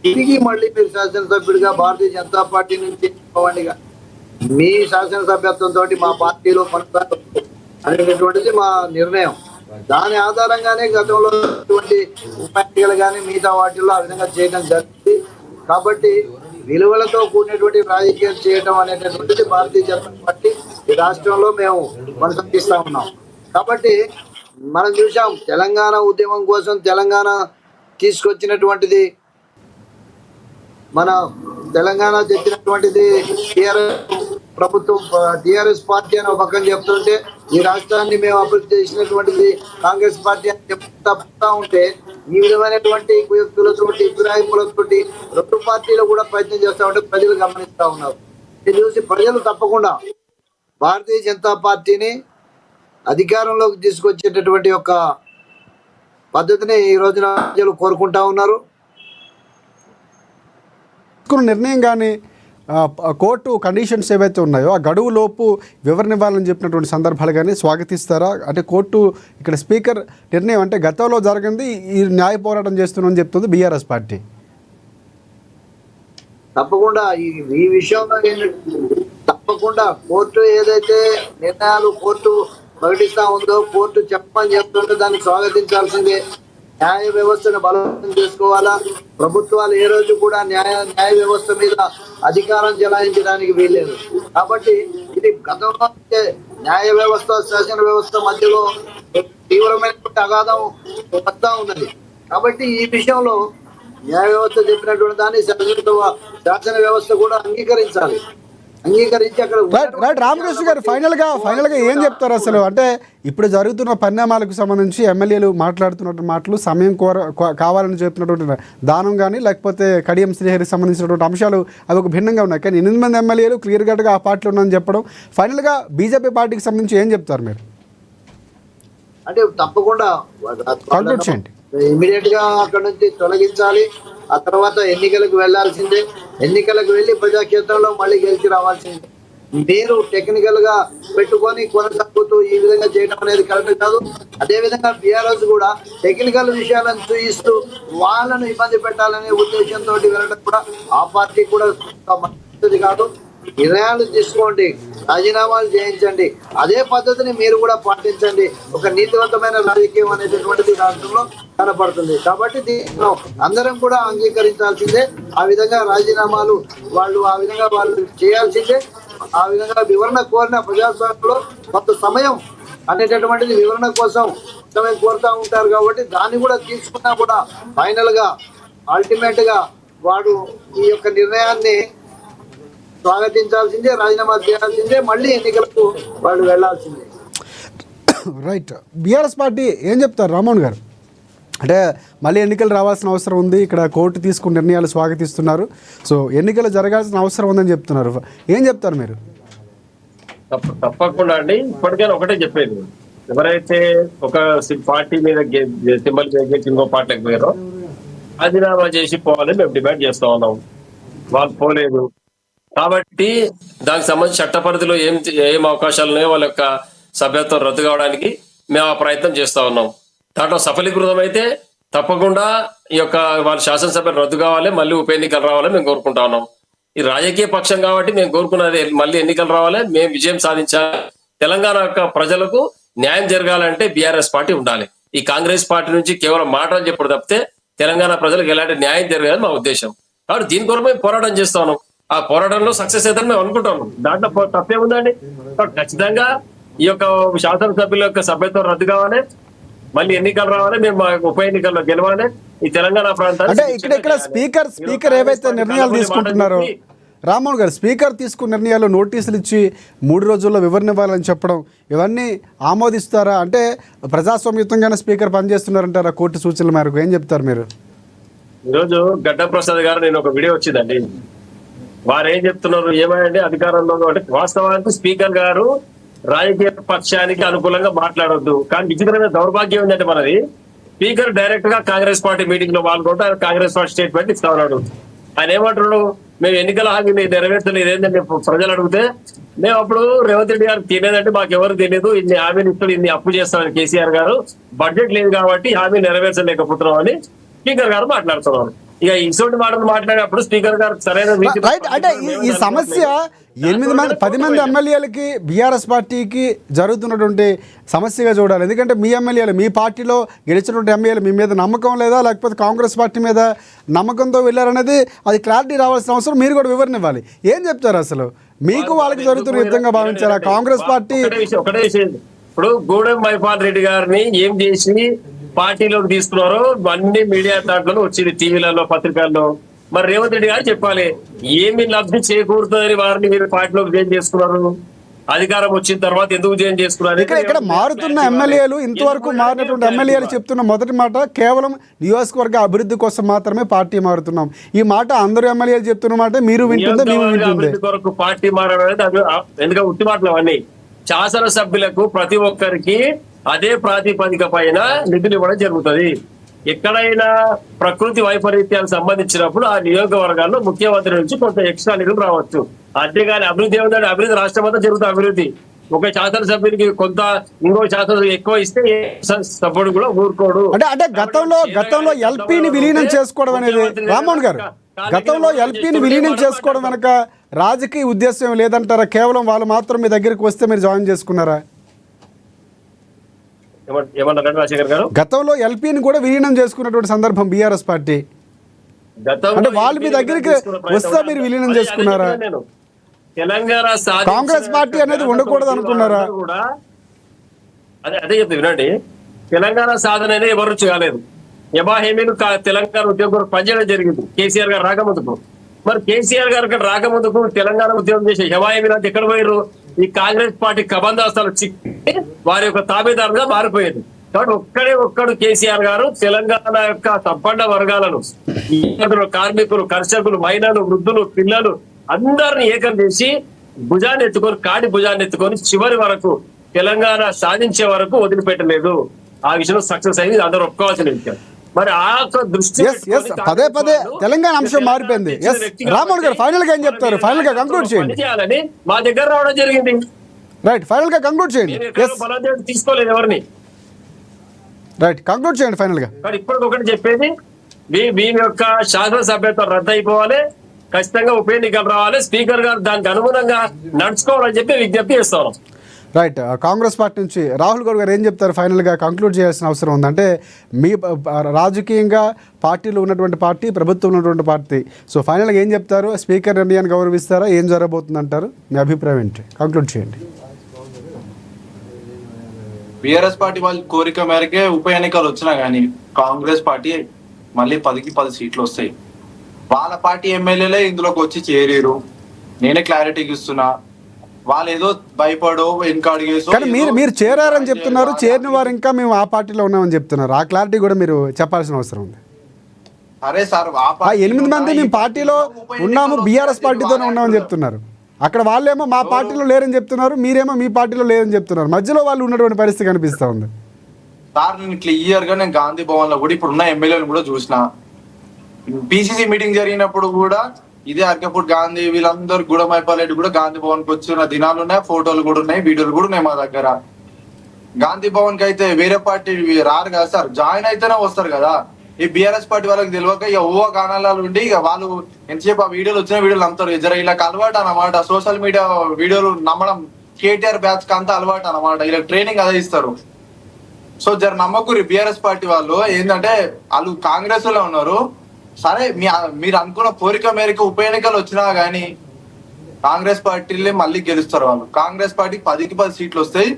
తిరిగి మళ్ళీ మీరు శాసనసభ్యుడిగా భారతీయ జనతా పార్టీ నుంచి పోవండిగా మీ శాసనసభ్యత్వంతో మా పార్టీలో కొనసాగదు అనేటటువంటిది మా నిర్ణయం. దాని ఆధారంగానే గతంలో ఉప ఎన్నికలు కానీ మిగతా వాటిల్లో ఆ విధంగా చేయడం జరిగింది. కాబట్టి విలువలతో కూడినటువంటి రాజకీయం చేయడం అనేటటువంటిది భారతీయ జనతా పార్టీ ఈ రాష్ట్రంలో మేము కొనసాగిస్తా ఉన్నాం. కాబట్టి మనం చూసాం తెలంగాణ ఉద్యమం కోసం తెలంగాణ తీసుకొచ్చినటువంటిది, మన తెలంగాణ తెచ్చినటువంటిది ప్రభుత్వం, టిఆర్ఎస్ పార్టీ అని ఒక పక్కన చెప్తుంటే ఈ రాష్ట్రాన్ని మేము అభివృద్ధి చేసినటువంటిది కాంగ్రెస్ పార్టీ అని చెప్తా ఉంటే ఈ విధమైనటువంటి కుయుక్తులతోటి ఫిరాయింపులతోటి రెండు పార్టీలు కూడా ప్రయత్నం చేస్తా ఉంటే ప్రజలు గమనిస్తా ఉన్నారు. ఇది చూసి ప్రజలు తప్పకుండా భారతీయ జనతా పార్టీని అధికారంలోకి తీసుకొచ్చేటటువంటి ఒక పద్ధతిని ఈ రోజున ప్రజలు కోరుకుంటా ఉన్నారు. నిర్ణయం కానీ కోర్టు కండిషన్స్ ఏవైతే ఉన్నాయో ఆ గడువు లోపు వివరణ ఇవ్వాలని చెప్పినటువంటి సందర్భాలు కానీ స్వాగతిస్తారా? అంటే కోర్టు ఇక్కడ స్పీకర్ నిర్ణయం అంటే గతంలో జరిగింది, ఈ న్యాయ పోరాటం చేస్తున్నామని చెప్తుంది బీఆర్ఎస్ పార్టీ. తప్పకుండా ఈ విషయంలో తప్పకుండా కోర్టు ఏదైతే నిర్ణయాలు కోర్టు ప్రకటిస్తా ఉందో, కోర్టు చెప్పమని చెప్తుంటే దాన్ని స్వాగతించాల్సిందే. న్యాయ వ్యవస్థను బలోపేతం చేసుకోవాలా. ప్రభుత్వాలు ఏ రోజు కూడా న్యాయ వ్యవస్థ మీద అధికారం చెలాయించడానికి వీల్లేదు. కాబట్టి ఇది గతంలో న్యాయ వ్యవస్థ శాసన వ్యవస్థ మధ్యలో తీవ్రమైనటువంటి అగాధం వస్తా ఉన్నది. కాబట్టి ఈ విషయంలో న్యాయ వ్యవస్థ చెప్పినటువంటి దాన్ని శాసన వ్యవస్థ కూడా అంగీకరించాలి. అంగీకరించి అక్కడ రైట్. రామకృష్ణ గారు, ఫైనల్గా ఏం చెప్తారు అసలు? అంటే ఇప్పుడు జరుగుతున్న పరిణామాలకు సంబంధించి ఎమ్మెల్యేలు మాట్లాడుతున్నటువంటి మాటలు, సమయం కావాలని చెప్పినటువంటి దానం కానీ, లేకపోతే కడియం శ్రీహరికి సంబంధించినటువంటి అంశాలు అవి ఒక భిన్నంగా ఉన్నాయి. కానీ 8 మంది ఎమ్మెల్యేలు క్లియర్ కట్గా ఆ పార్టీలో ఉన్నారని చెప్పడం, ఫైనల్గా బీజేపీ పార్టీకి సంబంధించి ఏం చెప్తారు మీరు? అంటే తప్పకుండా కంక్లూడ్ చేయండి. ఇమీడియట్ గా అక్కడ నుంచి తొలగించాలి. ఆ తర్వాత ఎన్నికలకు వెళ్లాల్సిందే. ఎన్నికలకు వెళ్లి ప్రజాక్షేత్రంలో మళ్ళీ గెలిచి రావాల్సిందే. మీరు టెక్నికల్ గా పెట్టుకొని కొనసాగుతూ ఈ విధంగా చేయడం అనేది కరెక్ట్ కాదు. అదే విధంగా బీఆర్ఎస్ కూడా టెక్నికల్ విషయాలను చూయిస్తూ వాళ్ళను ఇబ్బంది పెట్టాలనే ఉద్దేశంతో వెళ్ళడం కూడా ఆ పార్టీ కూడా మంచిది కాదు. నిర్ణయాలు తీసుకోండి, రాజీనామాలు చేయించండి, అదే పద్ధతిని మీరు కూడా పాటించండి. ఒక నీతివంతమైన రాజకీయం అనేటటువంటిది రాష్ట్రంలో కనపడుతుంది. కాబట్టి దీంట్లో అందరం కూడా అంగీకరించాల్సిందే. ఆ విధంగా రాజీనామాలు వాళ్ళు చేయాల్సిందే. ఆ విధంగా వివరణ కోరిన ప్రజాస్వామ్యంలో కొంత సమయం అనేటటువంటిది వివరణ కోసం సమయం కోరుతా ఉంటారు. కాబట్టి దాన్ని కూడా తీసుకున్నా కూడా ఫైనల్ గా అల్టిమేట్ గా వాడు ఈ యొక్క నిర్ణయాన్ని స్వాగతించాల్సిందే, రాజీనామా చేయాల్సిందే, మళ్ళీ ఎన్నికలకు వాళ్ళు వెళ్లాల్సిందే. రైట్. బీఆర్ఎస్ పార్టీ ఏం చెప్తారు రామ్మోహన్ గారు? అంటే మళ్ళీ ఎన్నికలు రావాల్సిన అవసరం ఉంది, ఇక్కడ కోర్టు తీసుకున్న నిర్ణయాలు స్వాగతిస్తున్నారు, సో ఎన్నికలు జరగాల్సిన అవసరం ఉందని చెప్తున్నారు. ఏం చెప్తారు మీరు? తప్పకుండా అండి. ఇప్పటికైనా ఒకటే చెప్పేది, ఎవరైతే ఒక పార్టీ మీద సింబల్ గెలిచి ఇంకో పార్టీకి పోయారో రాజీనామా చేసి పోవాలని మేము డిమాండ్ చేస్తా ఉన్నాం. వాళ్ళు పోలేదు కాబట్టి దానికి సంబంధించి చట్ట పరిధిలో ఏం అవకాశాలు ఉన్నాయో వాళ్ళ యొక్క సభ్యత్వం రద్దు కావడానికి మేము ఆ ప్రయత్నం చేస్తా ఉన్నాం. దాంట్లో సఫలీకృతం అయితే తప్పకుండా ఈ యొక్క వాళ్ళ శాసనసభ్యులు రద్దు కావాలి, మళ్ళీ ఉప ఎన్నికలు రావాలని మేము కోరుకుంటా ఉన్నాం. ఈ రాజకీయ పక్షం కాబట్టి మేము కోరుకున్నది మళ్ళీ ఎన్నికలు రావాలి, మేము విజయం సాధించాలి. తెలంగాణ యొక్క ప్రజలకు న్యాయం జరగాలంటే బీఆర్ఎస్ పార్టీ ఉండాలి. ఈ కాంగ్రెస్ పార్టీ నుంచి కేవలం మాటలు చెప్పడం తప్పితే తెలంగాణ ప్రజలకు ఎలాంటి న్యాయం జరగాలని మా ఉద్దేశం. కాబట్టి దీని కొరకు మేము పోరాటం చేస్తా ఉన్నాం. ఆ పోరాటంలో సక్సెస్ అవుతారని మేము అనుకుంటాం. దాంట్లో తప్పేముందండి? ఖచ్చితంగా ఈ యొక్క శాసనసభ్యుల యొక్క సభ్యత్వం రద్దు కావాలి, మళ్ళీ ఎన్నికలు రావాలి, మేము మా ఉప ఎన్నికల్లో గెలవాలి, ఈ తెలంగాణ ప్రాంతాన్ని అంటే ఇక్కడ స్పీకర్ ఏవైతే నిర్ణయాలు తీసుకుంటున్నారో రామ్మోహన్ గారు, స్పీకర్ తీసుకున్న నిర్ణయాలు నోటీసులు ఇచ్చి 3 రోజుల్లో వివరణ ఇవ్వాలని చెప్పడం, ఇవన్నీ ఆమోదిస్తారా? అంటే ప్రజాస్వామ్యుతంగానే స్పీకర్ పనిచేస్తున్నారంటారా కోర్టు సూచనల మేరకు? ఏం చెప్తారు మీరు? ఈరోజు గడ్డ ప్రసాద్ గారు నేను ఒక వీడియో వచ్చిందండి, వారు ఏం చెప్తున్నారు, ఏమంటే అధికారంలో అంటే వాస్తవానికి స్పీకర్ గారు రాజకీయ పక్షానికి అనుకూలంగా మాట్లాడొద్దు, కానీ విచిత్రమైన దౌర్భాగ్యం ఏంటంటే మనది స్పీకర్ డైరెక్ట్ గా కాంగ్రెస్ పార్టీ మీటింగ్ లో పాల్గొంటూ ఆయన కాంగ్రెస్ పార్టీ స్టేట్మెంట్ ఇస్తా ఉన్నాడు. ఆయన ఏమంటున్నాడు, మేము ఎన్నికల హామీని నెరవేర్చలేదు ఏంటంటే ప్రజలు అడిగితే, మేము అప్పుడు రేవంత్ రెడ్డి గారు తెలియదంటే మాకు ఎవరు తెలియదు, ఇన్ని హామీలు ఇస్తాడు, ఇన్ని అప్పు చేస్తామని కేసీఆర్ గారు, బడ్జెట్ లేదు కాబట్టి హామీ నెరవేర్చలేకపోతున్నాం అని స్పీకర్ గారు మాట్లాడుతున్నారు. ఇక ఇటువంటి మాటలు మాట్లాడినప్పుడు స్పీకర్ గారు సరైన రైట్. అంటే ఈ సమస్య 10 మంది ఎమ్మెల్యేలకి బీఆర్ఎస్ పార్టీకి జరుగుతున్నటువంటి సమస్యగా చూడాలి. ఎందుకంటే మీ ఎమ్మెల్యేలు, మీ పార్టీలో గెలిచినటువంటి ఎమ్మెల్యేలు మీ మీద నమ్మకం లేదా, లేకపోతే కాంగ్రెస్ పార్టీ మీద నమ్మకంతో వెళ్ళారనేది అది క్లారిటీ రావాల్సిన అవసరం, మీరు కూడా వివరణ ఇవ్వాలి. ఏం చెప్తారు అసలు? మీకు వాళ్ళకి జరుగుతున్న యుద్ధంగా భావించారా కాంగ్రెస్ పార్టీ? ఒకటే విషయం, ఇప్పుడు గూడెం మైపాల్ రెడ్డి గారిని ఏం చేసి పార్టీలోకి తీసుకున్నారో అన్ని మీడియా దాంట్లో వచ్చింది, టీవీలలో, పత్రికల్లో. మరి రేవంత్ రెడ్డి గారు చెప్పాలి, ఏమి లబ్ధి చేకూరుతుందని వారిని మీరు పార్టీలోకి జాయిన్ చేసుకున్నారు, అధికారం వచ్చిన తర్వాత ఎందుకు జాయిన్ చేసుకున్నారు? ఇక్కడ మారుతున్న ఎమ్మెల్యేలు, ఇంతవరకు మారినటువంటి ఎమ్మెల్యేలు చెప్తున్న మొదటి మాట కేవలం నియోజకవర్గ అభివృద్ధి కోసం మాత్రమే పార్టీ మారుతున్నాం. ఈ మాట అందరూ ఎమ్మెల్యేలు చెప్తున్న మాట మీరు వింటుందే, మేము వింటుంది. కొరకు పార్టీ మారడం అనేది ఎందుకంటే ఉత్తి మాటలు అవన్నీ. శాసనసభ్యులకు ప్రతి ఒక్కరికి అదే ప్రాతిపదిక పైన నిధులు ఇవ్వడం జరుగుతుంది. ఎక్కడైనా ప్రకృతి వైపరీత్యాలకు సంబంధించినప్పుడు ఆ నియోజకవర్గాల్లో ముఖ్యమంత్రి నుంచి కొంత ఎక్స్ట్రా నిధులు రావచ్చు. అంతేగాని అభివృద్ధి ఏముందంటే అభివృద్ధి రాష్ట్రం అంతా జరుగుతుంది. అభివృద్ధి ఒక శాసనసభ్యునికి కొంత, ఇంకో శాసనసభ్యులు ఎక్కువ ఇస్తే సభ్యుడు కూడా ఊరుకోడు. అంటే గతంలో ఎల్పీని విలీనం చేసుకోవడం అనేది, రామ్మోహన్ గారు, గతంలో ఎల్పీని విలీనం చేసుకోవడం వెనక రాజకీయ ఉద్దేశం లేదంటారా? కేవలం వాళ్ళు మాత్రం మీ దగ్గరికి వస్తే మీరు జాయిన్ చేసుకున్నారా? ఏమన్నారండి రాజశేఖర్ గారు? గతంలో ఎల్పీని కూడా విలీనం చేసుకున్నటువంటి సందర్భం బీఆర్ఎస్ పార్టీ, అంటే వాళ్ళు మీ దగ్గరికి వస్తే మీరు విలీనం చేసుకున్నారా? తెలంగాణ కాంగ్రెస్ పార్టీ అనేది ఉండకూడదు అనుకున్నారా? అదే చెప్తే వినండి, తెలంగాణ సాధన అనేది ఎవరు రుచి కాలేదు. యమాహేమీలు తెలంగాణ ఉద్యోగం పనిచేయడం జరిగింది కేసీఆర్ గారు రాకముందుకు. మరి కేసీఆర్ గారు ఇక్కడ రాకముందుకు తెలంగాణ ఉద్యోగం చేసే యమాహేమీలు అంటే ఎక్కడ పోయారు? ఈ కాంగ్రెస్ పార్టీ కబందాస్తాలు చిక్కి వారి యొక్క తాబేదారుగా మారిపోయేది. కాబట్టి ఒక్కడు కేసీఆర్ గారు తెలంగాణ యొక్క సంపన్న వర్గాలను, కార్మికులు, కర్షకులు, మహిళలు, వృద్ధులు, పిల్లలు అందరిని ఏకం చేసి భుజాన్ని ఎత్తుకొని, కాడి భుజాన్ని ఎత్తుకొని చివరి వరకు తెలంగాణ సాధించే వరకు వదిలిపెట్టలేదు. ఆ విషయంలో సక్సెస్ అయింది, అందరూ ఒప్పుకోవాల్సిన విషయం. మరి ఆ దృష్టి పదే తెలంగాణ అంశం మారిపోయింది. రామ్మోహన్ గారు, ఫైనల్ గా ఏం చెప్తారు? ఫైనల్ గా కంక్లూడ్ చేయండి. చేయాలని మా దగ్గర రావడం జరిగింది. రైట్, ఫైనల్ గా కంక్లూడ్ చేయండి. తీసుకోలేదు ఎవరిని. రైట్, కంక్లూడ్ చేయండి ఫైనల్ గా. కానీ ఇప్పుడు ఒకటి చెప్పేది, మీ యొక్క శాసనసభ్యత్వం రద్దు అయిపోవాలి, ఖచ్చితంగా ఉప ఎన్నికలు రావాలి, స్పీకర్ గారు దానికి అనుగుణంగా నడుచుకోవాలని చెప్పి విజ్ఞప్తి చేస్తాం. రైట్, కాంగ్రెస్ పార్టీ నుంచి రాహుల్ గౌడ్ గారు ఏం చెప్తారు? ఫైనల్గా కంక్లూడ్ చేయాల్సిన అవసరం ఉంది. అంటే మీ రాజకీయంగా పార్టీలో ఉన్నటువంటి పార్టీ, ప్రభుత్వంలో ఉన్నటువంటి పార్టీ, సో ఫైనల్గా ఏం చెప్తారు? స్పీకర్ నిర్ణయాన్ని గౌరవిస్తారా? ఏం జరగబోతుంది అంటారు? మీ అభిప్రాయం ఏంటి? కంక్లూడ్ చేయండి. బీఆర్ఎస్ పార్టీ వాళ్ళ కోరిక మేరకే ఉప ఎన్నికలు వచ్చినా గానీ కాంగ్రెస్ పార్టీ మళ్ళీ 10కి 10 సీట్లు వస్తాయి. వాళ్ళ పార్టీ ఎమ్మెల్యేలే ఇందులోకి వచ్చి చేరేరు. నేనే క్లారిటీకి ఇస్తున్నా. వాళ్ళు ఏదో భయపడో ఇంకా అడిగేసో. కానీ మీరు చేరారని చెప్తున్నారు, చేరిన వారు ఇంకా మేము ఆ పార్టీలో ఉన్నామని చెప్తున్నారు. ఆ క్లారిటీ కూడా మీరు చెప్పాల్సిన అవసరం ఉంది. అరే సార్, 8 మంది మేము పార్టీలో ఉన్నాము, బీఆర్ఎస్ పార్టీతోనే ఉన్నామని చెప్తున్నారు. అక్కడ వాళ్ళేమో మా పార్టీలో లేరని చెప్తున్నారు, మీరేమో మీ పార్టీలో లేరని చెప్తున్నారు. మధ్యలో వాళ్ళు ఉన్నటువంటి పరిస్థితి కనిపిస్తా ఉంది. సార్, నేను క్లియర్ గా నేను గాంధీ భవన్ లో కూడా ఇప్పుడు ఉన్న ఎమ్మెల్యేలు కూడా చూసిన. పిసిసి మీటింగ్ జరిగినప్పుడు కూడా ఇదే అర్కపూర్ గాంధీ వీళ్ళందరూ గూడెం మైపాల్ రెడ్డి కూడా గాంధీ భవన్ కి వచ్చిన దినాలు ఉన్నాయి, ఫోటోలు కూడా ఉన్నాయి, వీడియోలు కూడా ఉన్నాయి మా దగ్గర. గాంధీ భవన్ కి అయితే వేరే పార్టీ రారు కదా సార్, జాయిన్ అయితేనే వస్తారు కదా. ఈ బీఆర్ఎస్ పార్టీ వాళ్ళకి తెలియక ఇక ఓ కారణాలు ఉండి ఇక వాళ్ళు ఎంతసేపు ఆ వీడియోలు వచ్చిన వీడియోలు నమ్ముతారు. జర ఇలా అలవాటు అనమాట, సోషల్ మీడియా వీడియోలు నమ్మడం. కేటీఆర్ బ్యాచ్ కి అంతా అలవాటు అనమాట, ఇలా ట్రైనింగ్ అదే ఇస్తారు. సో జర నమ్మకూరి బీఆర్ఎస్ పార్టీ వాళ్ళు ఏంటంటే వాళ్ళు కాంగ్రెస్ లో ఉన్నారు. సరే, మీరు అనుకున్న కోరిక మేరకు ఉప ఎన్నికలు వచ్చినా గానీ కాంగ్రెస్ పార్టీలే మళ్ళీ గెలుస్తారు వాళ్ళు. కాంగ్రెస్ పార్టీకి 10కి 10 సీట్లు వస్తాయి.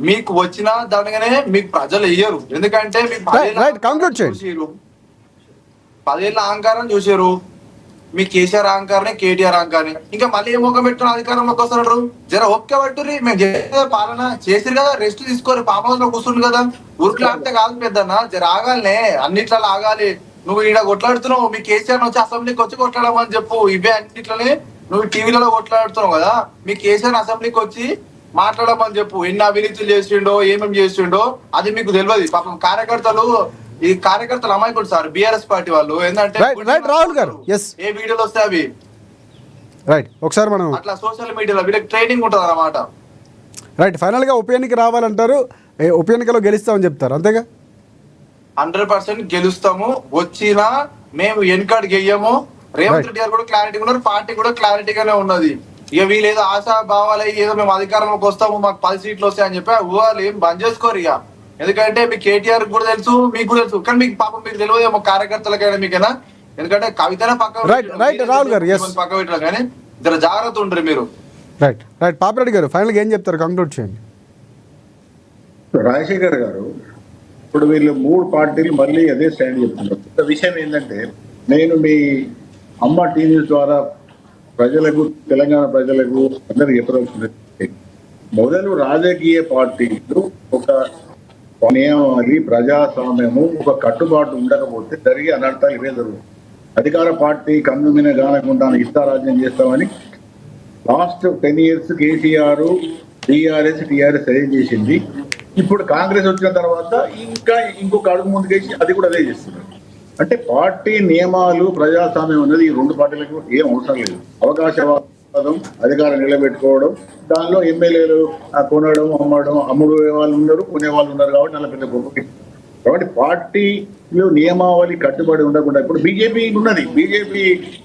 మీకు వచ్చిన దానిగానే మీకు ప్రజలు ఇయ్యరు. ఎందుకంటే మీకు Right, conclude చేయండి. చూసిరు, 10 ఏళ్ళ అహంకారం చూసారు. మీ కేసీఆర్ అహంకారనే, కేటీఆర్ అహంకారనే. ఇంకా మళ్ళీ ఏ ముఖం పెట్టుకుని అధికారంలోకి వస్తున్నారు? జర ఒక్క పట్టుర్రి, మేము చేసే పాలన చేసిరు కదా, రెస్ట్ తీసుకోరు, ఫామ్ హౌస్ లో కూర్చుండు కదా. ఊరికి ఆడితే కాదు పెద్దన్న, జర ఆగాలనే, అన్నిట్లా ఆగాలి. నువ్వు ఈడ కొట్లాడుతున్నావు, మీ కేసీఆర్ వచ్చి అసెంబ్లీకి వచ్చి కొట్లాడమని చెప్పు. ఇవే అన్నిట్లనే నువ్వు టీవీలలో కొట్లాడుతున్నావు కదా, మీ కేసీఆర్ అసెంబ్లీకి వచ్చి మాట్లాడమని చెప్పు. ఎన్ని అవినీతులు చేసిండో, ఏమేమి చేసిండో అది మీకు తెలియదు. పాపం కార్యకర్తలు అమాయకుడు సార్, బీఆర్ఎస్ పార్టీ వాళ్ళు. ఏంటంటే రైట్ రాహుల్ గారు, ఎస్, ఏ వీడియోలు వస్తాయి అవి రైట్, ఒకసారి మనం అట్లా సోషల్ మీడియాలో వీళ్ళకి ట్రైనింగ్ ఉంటుంది అన్నమాట. రైట్, ఫైనల్గా ఉప ఎన్నిక రావాలంటారు, ఉప ఎన్నికలో గెలుస్తామని చెప్తారు, అంతేగా? 100% గెలుస్తాము. వచ్చినా మేము వెనకడికి వెయ్యము. రేవంత్ రెడ్డి గారు కూడా క్లారిటీ ఉన్నారు, పార్టీ కూడా క్లారిటీగానే ఉన్నది. ఇక వీళ్ళు ఏదో ఆశా భావాలు ఏదో మేము అధికారంలోకి వస్తాము, మాకు 10 సీట్లు వస్తాయని చెప్పి ఊహాలు ఏం బంద్ చేసుకోరు ఇక. ఎందుకంటే మీకు కేటీఆర్ కూడా తెలుసు, మీకు కూడా తెలుసు. కానీ మీకు పాపం మీకు తెలియదు కార్యకర్తలకైనా మీకైనా. ఎందుకంటే కవితనే పక్క పెట్టారు కానీ జర జాగ్రత్త ఉండరు మీరు. రైట్ రైట్ పాపిరెడ్డి గారు, ఫైనల్గా ఏం చెప్తారు, కంక్లూడ్ చేయండి. రాజశేఖర్ గారు, ఇప్పుడు వీళ్ళు 3 పార్టీలు మళ్ళీ అదే స్టాండ్ చెప్తున్నారు. ఒక విషయం ఏంటంటే, నేను మీ అమ్మ టీవీ ద్వారా ప్రజలకు, తెలంగాణ ప్రజలకు అందరికి చెప్పవలసింది, మొదలు రాజకీయ పార్టీలు ఒక నియమావళి, ప్రజాస్వామ్యము, ఒక కట్టుబాటు ఉండకపోతే జరిగే అనర్థాలు ఇవే జరుగుతాయి. అధికార పార్టీ కన్నుమిన గానకుండా ఇష్టారాజ్యం చేస్తామని లాస్ట్ 10 years కేసీఆర్, టీఆర్ఎస్ అదే చేసింది. ఇప్పుడు కాంగ్రెస్ వచ్చిన తర్వాత ఇంకొక అడుగు ముందుకేసి అది కూడా అదే చేస్తున్నారు. అంటే పార్టీ నియమాలు, ప్రజాస్వామ్యం అనేది ఈ 2 పార్టీలకు ఏం అవసరం లేదు. అవకాశవాదం, అధికారం నిలబెట్టుకోవడం, దానిలో ఎమ్మెల్యేలు కొనడం, అమ్ముడు వాళ్ళు ఉన్నారు, కొనే వాళ్ళు ఉన్నారు కాబట్టి నల్ల పెద్ద గొప్ప. కాబట్టి పార్టీలో నియమావళి కట్టుబడి ఉండకుండా ఇప్పుడు బీజేపీ ఉన్నది. బీజేపీ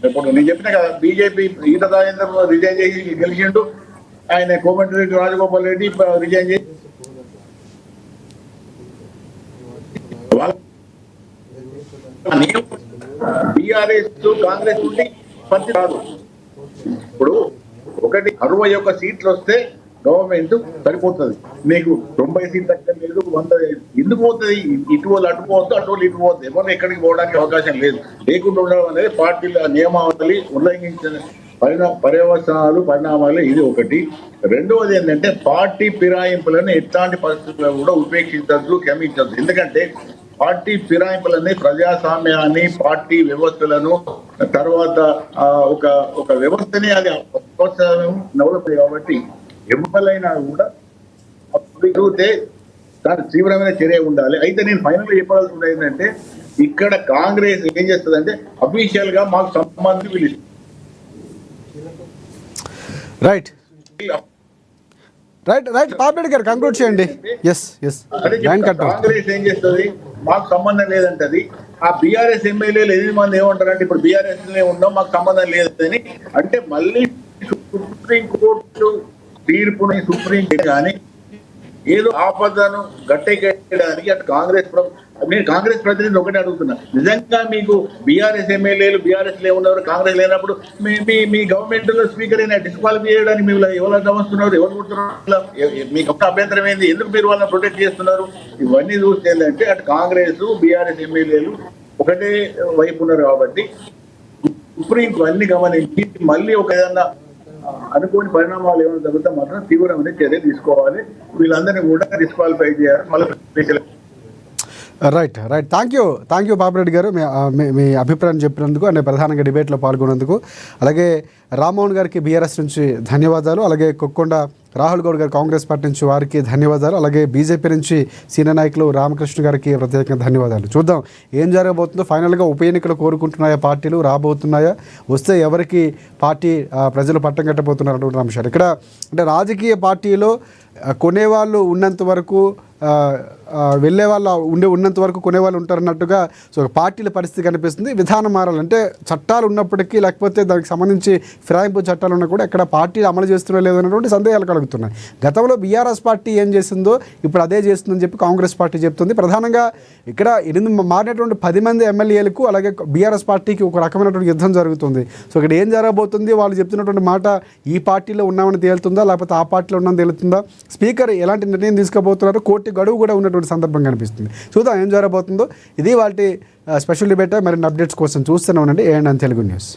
ఇప్పుడు నేను చెప్పిన కదా, బీజేపీ ఈట రాజేంద్ర రిజైన్ చేసి గెలిచిండు, ఆయన కోమటిరెడ్డి రాజగోపాల్ రెడ్డి రిజైన్ చేసి బీఆర్ఎస్ కాంగ్రెస్ ఉండి పని కాదు. ఇప్పుడు 61 సీట్లు వస్తే గవర్నమెంట్ సరిపోతుంది. నీకు 90 సీట్లు లేదు, 100 ఎందుకు పోతుంది? ఇటు వాళ్ళు అటు పోవద్దు, అటు వాళ్ళు ఇటు పోవద్దు. ఎవరు ఎక్కడికి పోవడానికి అవకాశం లేదు. లేకుండా ఉండడం అనేది పార్టీల నియమావళి ఉల్లంఘించిన పరిణామాలు ఇది ఒకటి. రెండవది ఏంటంటే, పార్టీ ఫిరాయింపులను ఎట్లాంటి పరిస్థితుల్లో కూడా ఉపేక్షించద్దు, క్షమించద్దు. ఎందుకంటే పార్టీ ఫిరాయింపులని ప్రజాస్వామ్యాన్ని, పార్టీ వ్యవస్థలను, తర్వాత ఒక వ్యవస్థని అది నవ్వుతుంది. కాబట్టి ఎవరైనా కూడా అప్పుడు జరిగితే దాని తీవ్రమైన చర్య ఉండాలి. అయితే నేను ఫైనల్ గా చెప్పాల్సింది ఏంటంటే, ఇక్కడ కాంగ్రెస్ ఏం చేస్తుందంటే అఫీషియల్ గా మాకు సంబంధం పిలుస్తుంది. రైట్ రైట్ రైట్ పాపిరెడ్డి గారు, కంక్లూడ్ చేయండి. కాంగ్రెస్ ఏం చేస్తుంది, మాకు సంబంధం లేదంటది. ఆ బీఆర్ఎస్ ఎమ్మెల్యేలు 8 మంది ఏమంటారంటే, ఇప్పుడు బీఆర్ఎస్ ఉన్నాం, మాకు సంబంధం లేదని. అంటే మళ్ళీ సుప్రీంకోర్టు తీర్పుని కానీ ఏదో ఆపదను గట్టెక్కడానికి అటు నేను కాంగ్రెస్ ప్రతినిధి ఒకటి అడుగుతున్నా, నిజంగా మీకు బీఆర్ఎస్ ఎమ్మెల్యేలు బీఆర్ఎస్ ఉన్నారు, కాంగ్రెస్ లేనప్పుడు మీ గవర్నమెంట్ లో స్పీకర్ అయినా డిస్క్వాలిఫై చేయడానికి మీరు ఎవరు వస్తున్నారు, ఎవరు కూర్చున్నారు, మీకు ఒక అభ్యంతరం ఏంది, ఎందుకు మీరు వాళ్ళని ప్రొటెక్ట్ చేస్తున్నారు? ఇవన్నీ చూస్తే ఏంటంటే అటు కాంగ్రెస్, బీఆర్ఎస్ ఎమ్మెల్యేలు ఒకటే వైపు ఉన్నారు. కాబట్టి సుప్రీం అన్ని గమనించి మళ్ళీ ఒక ఏదన్నా అనుకోని పరిణామాలు ఏమైనా జరుగుతా మాత్రం తీవ్రమైన చర్య తీసుకోవాలి. వీళ్ళందరినీ కూడా డిస్క్వాలిఫై చేయాలి. మళ్ళీ right right thank you Papireddy గారు, మీ అభిప్రాయం చెప్పినందుకు, అంటే ప్రధానంగా డిబేట్లో పాల్గొన్నందుకు. అలాగే రామ్మోహన్ గారికి బీఆర్ఎస్ నుంచి ధన్యవాదాలు. అలాగే కొక్కొండ రాహుల్ గౌడ్ గారు కాంగ్రెస్ పార్టీ నుంచి వారికి ధన్యవాదాలు. అలాగే బీజేపీ నుంచి సీనియర్ నాయకులు రామకృష్ణ గారికి ప్రత్యేకంగా ధన్యవాదాలు. చూద్దాం ఏం జరగబోతుందో. ఫైనల్గా ఉప ఎన్నికలు కోరుకుంటున్నాయా పార్టీలు, రాబోతున్నాయా, వస్తే ఎవరికి పార్టీ ప్రజలు పట్టం కట్టబోతున్నారు అటువంటి అంశాలు ఇక్కడ. అంటే రాజకీయ పార్టీలో కొనేవాళ్ళు ఉన్నంత వరకు, వెళ్ళే వాళ్ళు ఉన్నంత వరకు కొనేవాళ్ళు ఉంటారన్నట్టుగా సో పార్టీల పరిస్థితి కనిపిస్తుంది. విధానం మారాలంటే చట్టాలు ఉన్నప్పటికీ, లేకపోతే దానికి సంబంధించి ఫిరాయింపు చట్టాలు ఉన్నా కూడా ఎక్కడ పార్టీలు అమలు చేస్తున్నా లేదన్నటువంటి సందేహాలు కలుగుతాయి. జరుగుతున్నాయి. గతంలో బీఆర్ఎస్ పార్టీ ఏం చేసిందో ఇప్పుడు అదే చేస్తుందని చెప్పి కాంగ్రెస్ పార్టీ చెప్తుంది. ప్రధానంగా ఇక్కడ మారినటువంటి 10 మంది ఎమ్మెల్యేలకు అలాగే బీఆర్ఎస్ పార్టీకి ఒక రకమైనటువంటి యుద్ధం జరుగుతుంది. సో ఇక్కడ ఏం జరగబోతుంది, వాళ్ళు చెప్తున్నటువంటి మాట ఈ పార్టీలో ఉన్నామని తేలుతుందా లేకపోతే ఆ పార్టీలో ఉన్నామని తేలుతుందా, స్పీకర్ ఎలాంటి నిర్ణయం తీసుకోబోతున్నారు, కోర్టు గడువు కూడా ఉన్నటువంటి సందర్భం కనిపిస్తుంది. చూద్దాం ఏం జరగబోతుందో. ఇది వాటి స్పెషల్ డిబేట్. మరిన్ని అప్డేట్స్ కోసం చూస్తూనే ఉండండి ANN తెలుగు న్యూస్.